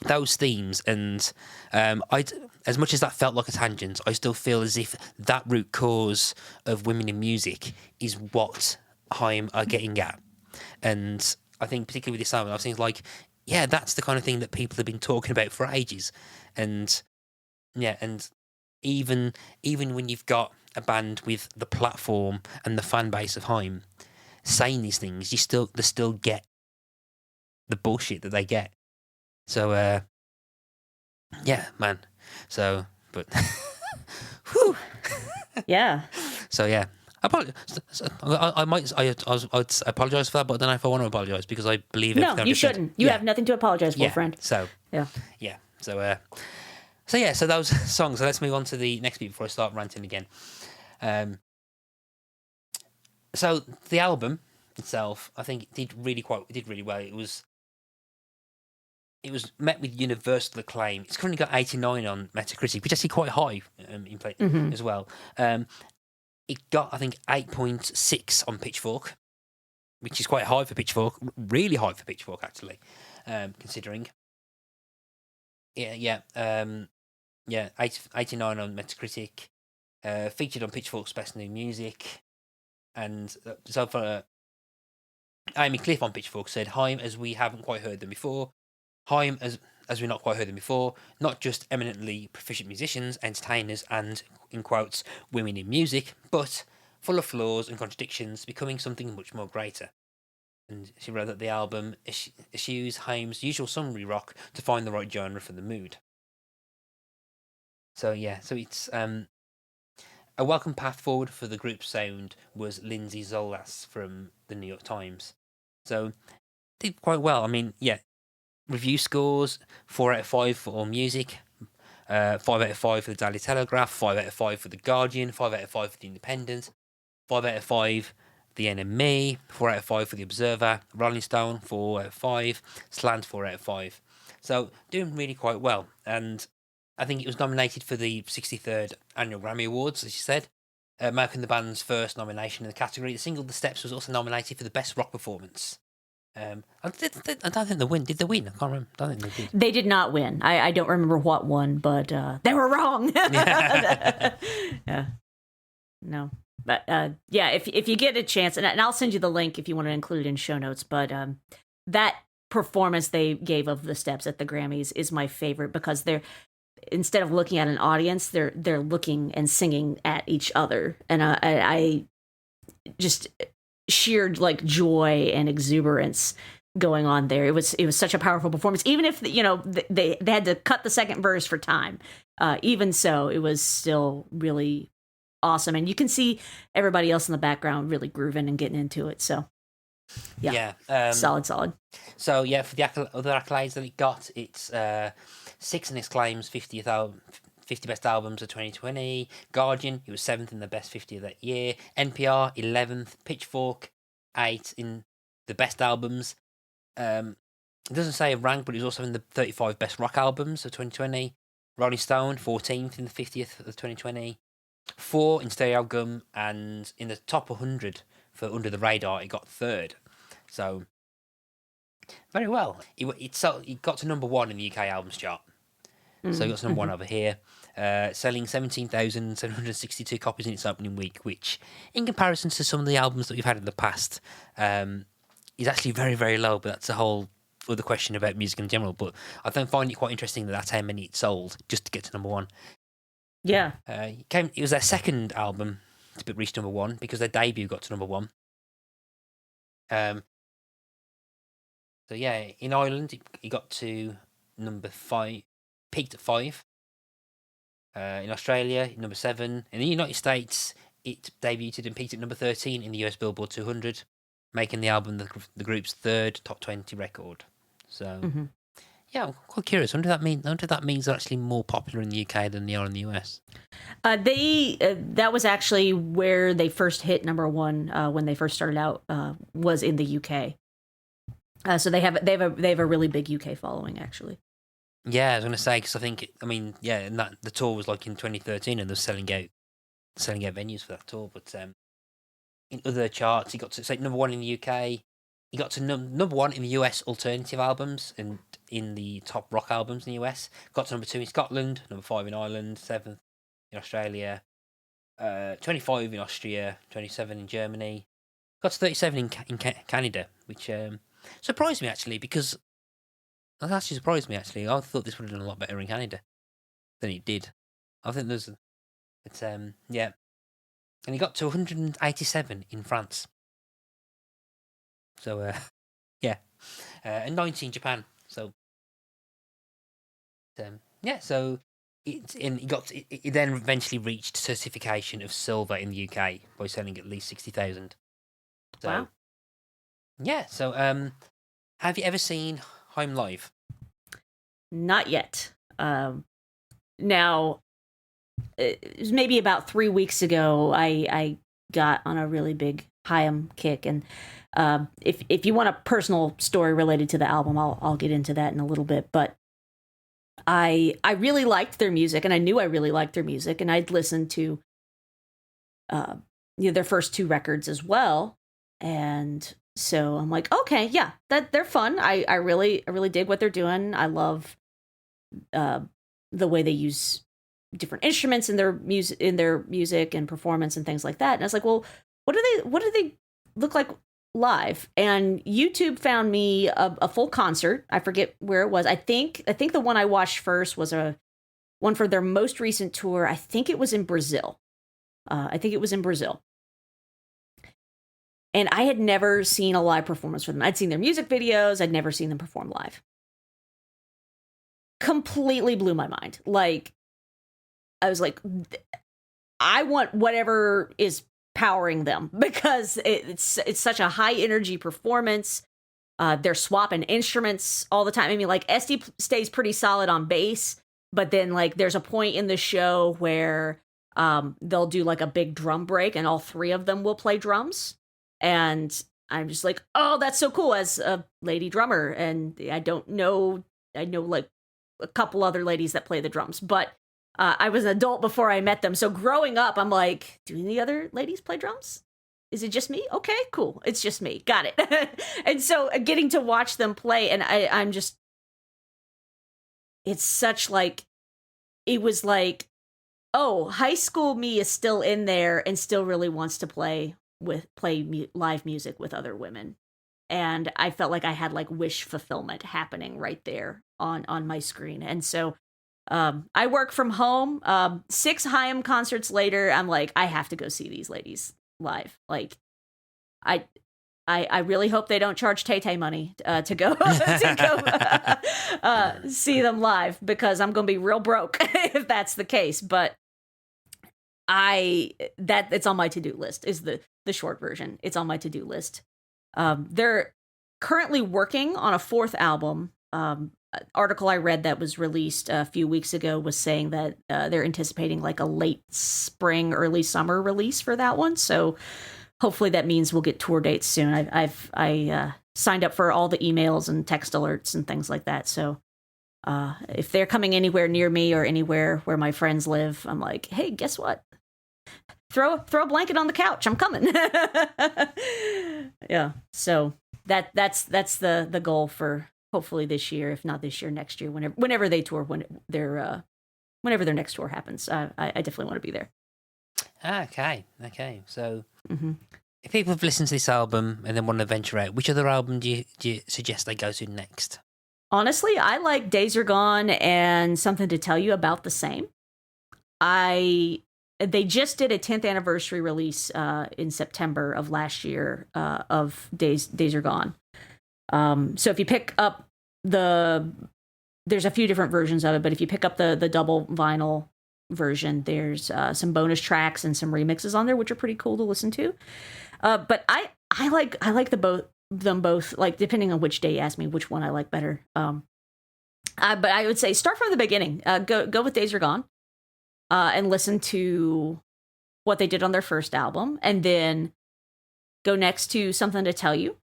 those themes, and as much as that felt like a tangent, I still feel as if that root cause of women in music is what Haim are getting at. And I think particularly with this album, I was thinking that's the kind of thing that people have been talking about for ages. And and even when you've got a band with the platform and the fan base of Haim saying these things, they still get the bullshit that they get. So man. So but whew. Yeah. So yeah. I apologise for that, but I don't know if I want to apologise because I believe no, you shouldn't. You have nothing to apologise for, friend. So yeah. So those songs. So let's move on to the next bit before I start ranting again. So the album itself, I think, did really well. It was met with universal acclaim. It's currently got 89 on Metacritic, which is actually quite high in play as well. It got, I think, 8.6 on Pitchfork, which is quite high for Pitchfork, really high for Pitchfork, actually, considering. 89 on Metacritic, featured on Pitchfork's Best New Music, and so for Amy Cliff on Pitchfork said, Haim, as we haven't quite heard them before. Haim, as we've not quite heard them before, not just eminently proficient musicians, entertainers, and, in quotes, women in music, but full of flaws and contradictions, becoming something much more greater. And she wrote that the album eschews Haim's usual summary rock to find the right genre for the mood. So it's a welcome path forward for the group's sound was Lindsay Zolas from the New York Times. So did quite well. I mean, review scores 4 out of 5 for AllMusic, 5 out of 5 for the Daily Telegraph, 5 out of 5 for the Guardian, 5 out of 5 for the Independent, 5 out of 5 the NME, 4 out of 5 for the Observer, Rolling Stone 4 out of 5, Slant 4 out of 5. So doing really quite well, and I think it was nominated for the 63rd Annual Grammy Awards, as you said, marking the band's first nomination in the category. The single "The Steps" was also nominated for the Best Rock Performance. I don't think they win. Did they win? I can't remember. I don't think they did. They did not win. I don't remember what won, but they were wrong. Yeah. No. But if you get a chance, and I'll send you the link if you want to include it in show notes, but that performance they gave of The Steps at the Grammys is my favorite because they're, instead of looking at an audience, they're looking and singing at each other. And I just, sheer like joy and exuberance going on there. It was such a powerful performance. Even if they had to cut the second verse for time, even so, it was still really awesome. And you can see everybody else in the background really grooving and getting into it. So yeah, solid. So yeah, for the other accolades that it got, it's 6 in Exclaim's 50 best albums of 2020. Guardian, it was 7th in the best 50 of that year. NPR, 11th. Pitchfork, 8 in the best albums. It doesn't say a rank, but it was also in the 35 best rock albums of 2020. Rolling Stone, 14th in the 50th of 2020. 4 in stereo album, and in the top 100 for Under the Radar, it got 3rd. So very well. It got to number 1 in the UK albums chart. So it got to number 1 over here. Selling 17,762 copies in its opening week, which, in comparison to some of the albums that we've had in the past, is actually very, very low. But that's a whole other question about music in general. But I don't find it quite interesting that that's how many it sold just to get to number 1. Yeah. It was their second album to reach number 1 because their debut got to number 1. So yeah, in Ireland it got to number 5, peaked at 5. In Australia, number 7. In the United States, it debuted and peaked at number 13 in the US Billboard 200, making the album the group's 3rd top 20 record. So yeah, I'm quite curious. I wonder if that means they're actually more popular in the UK than they are in the US. That was actually where they first hit number 1 when they first started out, was in the UK. So they have a really big UK following, actually. Yeah, I was going to say, because and that the tour was like in 2013, and they're selling out venues for that tour. But in other charts, he got to number 1 in the UK. He got to number 1 in the US alternative albums and in the top rock albums in the US. Got to number 2 in Scotland, number 5 in Ireland, 7th in Australia, 25 in Austria, 27 in Germany. Got to 37 in Canada, which surprised me actually, because that actually surprised me actually. I thought this would have done a lot better in Canada than it did. I think yeah. And he got to 187 in France. So yeah, and 90 in Japan. So yeah, so it then eventually reached certification of silver in the UK by selling at least 60,000. So, wow. Yeah. So have you ever seen Haim live? Not yet. Now, it was maybe about 3 weeks ago, I got on a really big Haim kick, and if you want a personal story related to the album, I'll get into that in a little bit. But I really liked their music, and I knew I really liked their music, and I'd listened to their first 2 records as well, and so I'm like, okay, yeah, that they're fun. I really dig what they're doing. I love the way they use different instruments in their music and performance and things like that. And I was like, well, what do they look like live? And YouTube found me a full concert. I forget where it was. I think the one I watched first was a one for their most recent tour. I think it was in Brazil. And I had never seen a live performance for them. I'd seen their music videos. I'd never seen them perform live. Completely blew my mind. Like, I was like, I want whatever is powering them, because it's such a high energy performance. They're swapping instruments all the time. I mean, like, SD stays pretty solid on bass, but then like there's a point in the show where they'll do like a big drum break and all 3 of them will play drums. And I'm just like, oh, that's so cool, as a lady drummer. And I know like a couple other ladies that play the drums, but I was an adult before I met them. So growing up, I'm like, do any other ladies play drums? Is it just me? Okay, cool. It's just me. Got it. And so getting to watch them play, and I'm just, it's such like, it was like, oh, high school me is still in there and still really wants to play live music with other women. And I felt like I had like wish fulfillment happening right there on my screen. And so I work from home. 6 Haim concerts later, I'm like, I have to go see these ladies live. Like, I really hope they don't charge Tay-Tay money to go see them live, because I'm going to be real broke if that's the case. But it's on my to-do list, is the short version. It's on my to-do list. They're currently working on a fourth album. Article I read that was released a few weeks ago was saying that they're anticipating like a late spring, early summer release for that one. So hopefully that means we'll get tour dates soon. I've signed up for all the emails and text alerts and things like that. So if they're coming anywhere near me or anywhere where my friends live, I'm like, hey, guess what? Throw a blanket on the couch. I'm coming. Yeah. So that's the goal for hopefully this year, if not this year, next year, whenever they tour, whenever their next tour happens. I definitely want to be there. Okay. So, if people have listened to this album and then want to venture out, which other album do you suggest they go to next? Honestly, I like Days Are Gone and Something to Tell You About the Same. They just did a 10th anniversary release in September of last year of Days Are Gone. So if you pick up there's a few different versions of it, but if you pick up the double vinyl version, there's some bonus tracks and some remixes on there, which are pretty cool to listen to. But I like them both, like, depending on which day you ask me which one I like better. But I would say start from the beginning. Go with Days Are Gone, and listen to what they did on their first album, and then go next to Something to Tell You.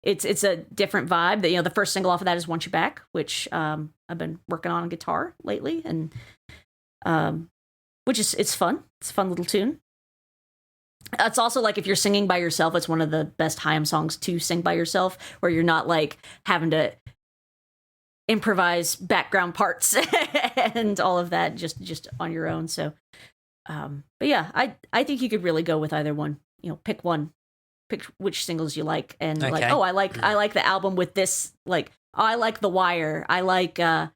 It's a different vibe. The first single off of that is Want You Back, which I've been working on guitar lately, and which is it's fun. It's a fun little tune. It's also like if you're singing by yourself, it's one of the best Haim songs to sing by yourself, where you're not like having to improvise background parts and all of that just on your own. So, but yeah, I think you could really go with either one. Pick one, pick which singles you like, and like, oh, I like the album with this. Like, oh, I like The Wire. I like If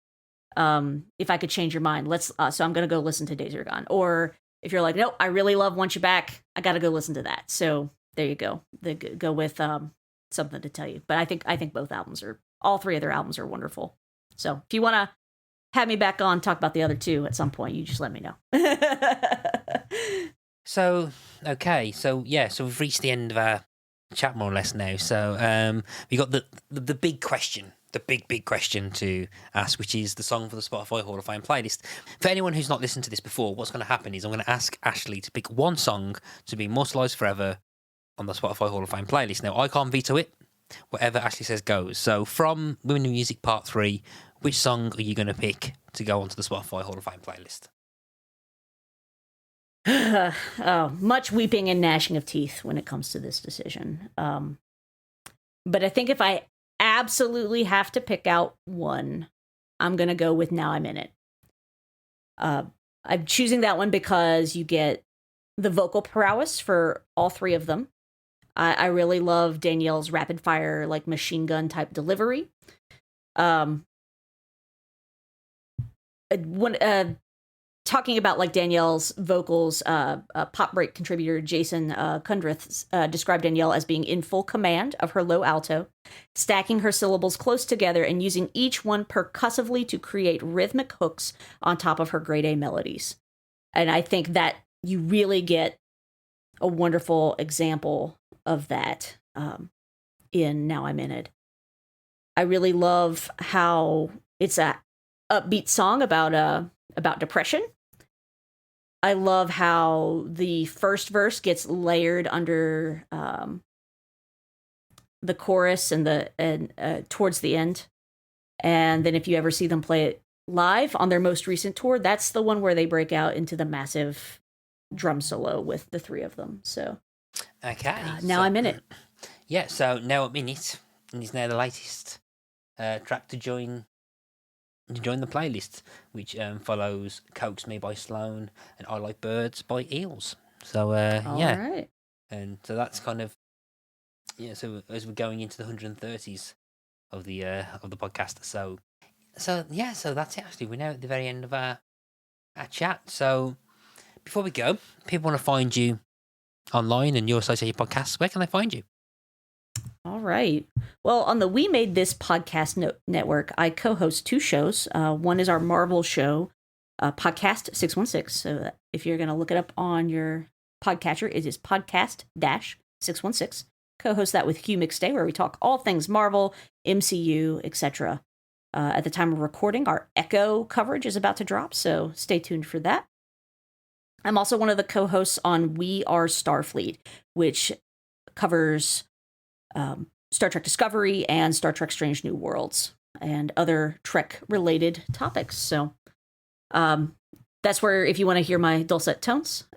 I Could Change Your Mind. So I'm gonna go listen to Days Are Gone. Or if you're like, nope, I really love Want You Back, I gotta go listen to that. So there you go. Go with Something to Tell You. But I think all three of their albums are wonderful. So if you want to have me back on, talk about the other two at some point, you just let me know. So, okay. So, yeah. So we've reached the end of our chat more or less now. So we got the big question, the big question to ask, which is the song for the Spotify Hall of Fame playlist. For anyone who's not listened to this before, what's going to happen is I'm going to ask Ashley to pick one song to be immortalised forever on the Spotify Hall of Fame playlist. Now, I can't veto it. Whatever Ashley says goes. So from Women in Music Part 3, which song are you going to pick to go onto the Spotify Hall of Fame playlist? Much weeping and gnashing of teeth when it comes to this decision. But I think if I absolutely have to pick out one, I'm going to go with Now I'm In It. I'm choosing that one because you get the vocal prowess for all three of them. I really love Danielle's rapid fire, like machine gun type delivery. Talking about like Danielle's vocals, Pop Break contributor Jason Kundrith described Danielle as being in full command of her low alto, stacking her syllables close together and using each one percussively to create rhythmic hooks on top of her grade A melodies. And I think that you really get a wonderful example of that in Now I'm In It. I really love how it's a upbeat song about depression. I love how the first verse gets layered under the chorus and towards the end. And then if you ever see them play it live on their most recent tour, that's the one where they break out into the massive drum solo with the three of them. So okay, Now I'm In It. Yeah, so Now I'm In It, and is now the latest track to join the playlist, which follows Coax Me by Sloan and I Like Birds by Eels. So yeah, right. And so that's kind of so as we're going into the 130s of the podcast, so yeah, so that's it. Actually, we're now at the very end of our chat. So before we go, people want to find you online and your associated podcasts, where can they find you? All right. Well, on the We Made This podcast network, I co-host 2 shows. One is our Marvel show, Podcast 616. So if you're going to look it up on your podcatcher, it is Podcast-616. Co-host that with Hugh McStay, where we talk all things Marvel, MCU, etc. At the time of recording, our Echo coverage is about to drop, so stay tuned for that. I'm also one of the co-hosts on We Are Starfleet, which covers Star Trek Discovery and Star Trek Strange New Worlds and other Trek-related topics. So that's where, if you want to hear my dulcet tones,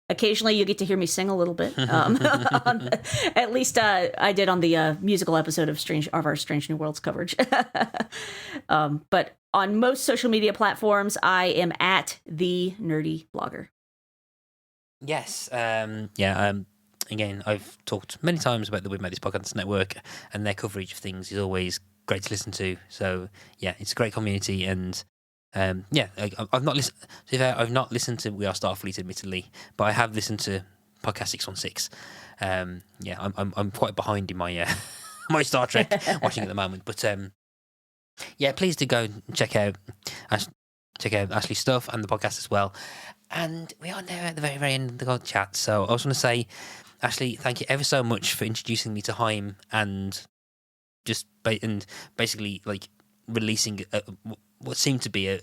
occasionally you get to hear me sing a little bit. At least I did on the musical episode of our Strange New Worlds coverage. But on most social media platforms, I am at the Nerdy Blogger. Yes. Again, I've talked many times about the We Made This Podcast Network, and their coverage of things is always great to listen to. So yeah, it's a great community, and I've not listened. I've not listened to We Are Starfleet, admittedly, but I have listened to Podcast 616. I'm quite behind in my my Star Trek watching at the moment, but please do go and check out Ashley's stuff and the podcast as well. And we are now at the very, very end of the God chat. So I just want to say, Ashley, thank you ever so much for introducing me to Haim and basically like releasing what seemed to be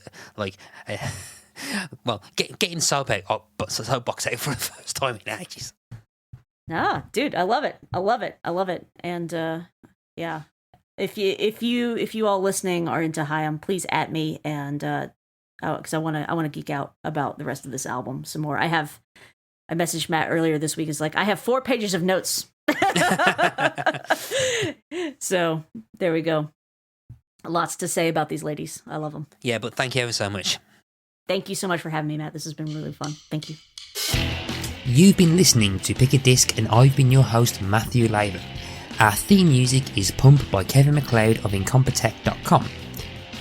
getting soapbox out for the first time in ages. Ah, dude, I love it. And if you all listening are into Haim, please at me, and because I want to geek out about the rest of this album some more. I messaged Matt earlier this week. Is like, I have 4 pages of notes. So there we go. Lots to say about these ladies. I love them. Yeah, but thank you ever so much. Thank you so much for having me, Matt. This has been really fun. Thank you. You've been listening to Pick a Disc, and I've been your host, Matthew Latham. Our theme music is Pump by Kevin MacLeod of Incompetech.com.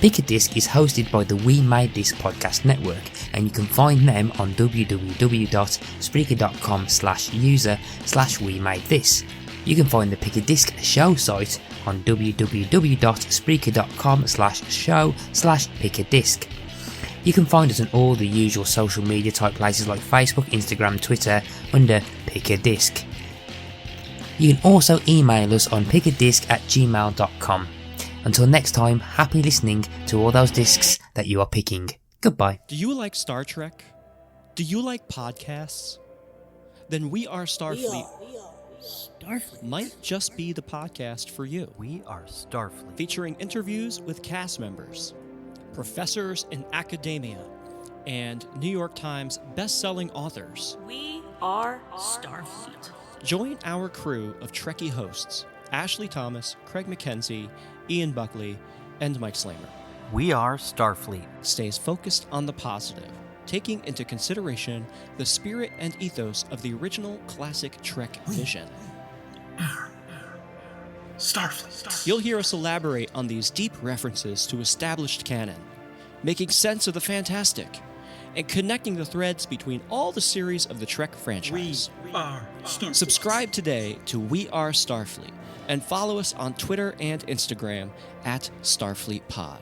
Pick a Disc is hosted by the We Made This Podcast Network, and you can find them on www.spreaker.com/user/WeMadeThis. You can find the Pick a Disc show site on www.spreaker.com/show/pickadisc. You can find us on all the usual social media type places like Facebook, Instagram, Twitter under Pick a Disc. You can also email us on pickadisc@gmail.com. Until next time, happy listening to all those discs that you are picking. Goodbye. Do you like Star Trek? Do you like podcasts? Then We Are Starfleet might just be the podcast for you. We Are Starfleet. Featuring interviews with cast members, professors in academia, and New York Times best-selling authors. We Are Starfleet. Join our crew of Trekkie hosts, Ashley Thomas, Craig McKenzie, Ian Buckley, and Mike Slamer. We Are Starfleet Stays focused on the positive, taking into consideration the spirit and ethos of the original classic Trek vision. Starfleet. You'll hear us elaborate on these deep references to established canon, making sense of the fantastic, and connecting the threads between all the series of the Trek franchise. We Are Starfleet. Subscribe today to We Are Starfleet and follow us on Twitter and Instagram at StarfleetPod.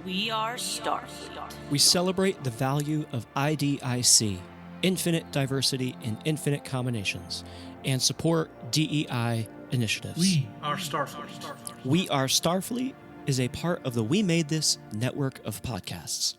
We Are Starfleet. We celebrate the value of IDIC, infinite diversity in infinite combinations, and support DEI initiatives. We Are Starfleet. We Are Starfleet is a part of the We Made This network of podcasts.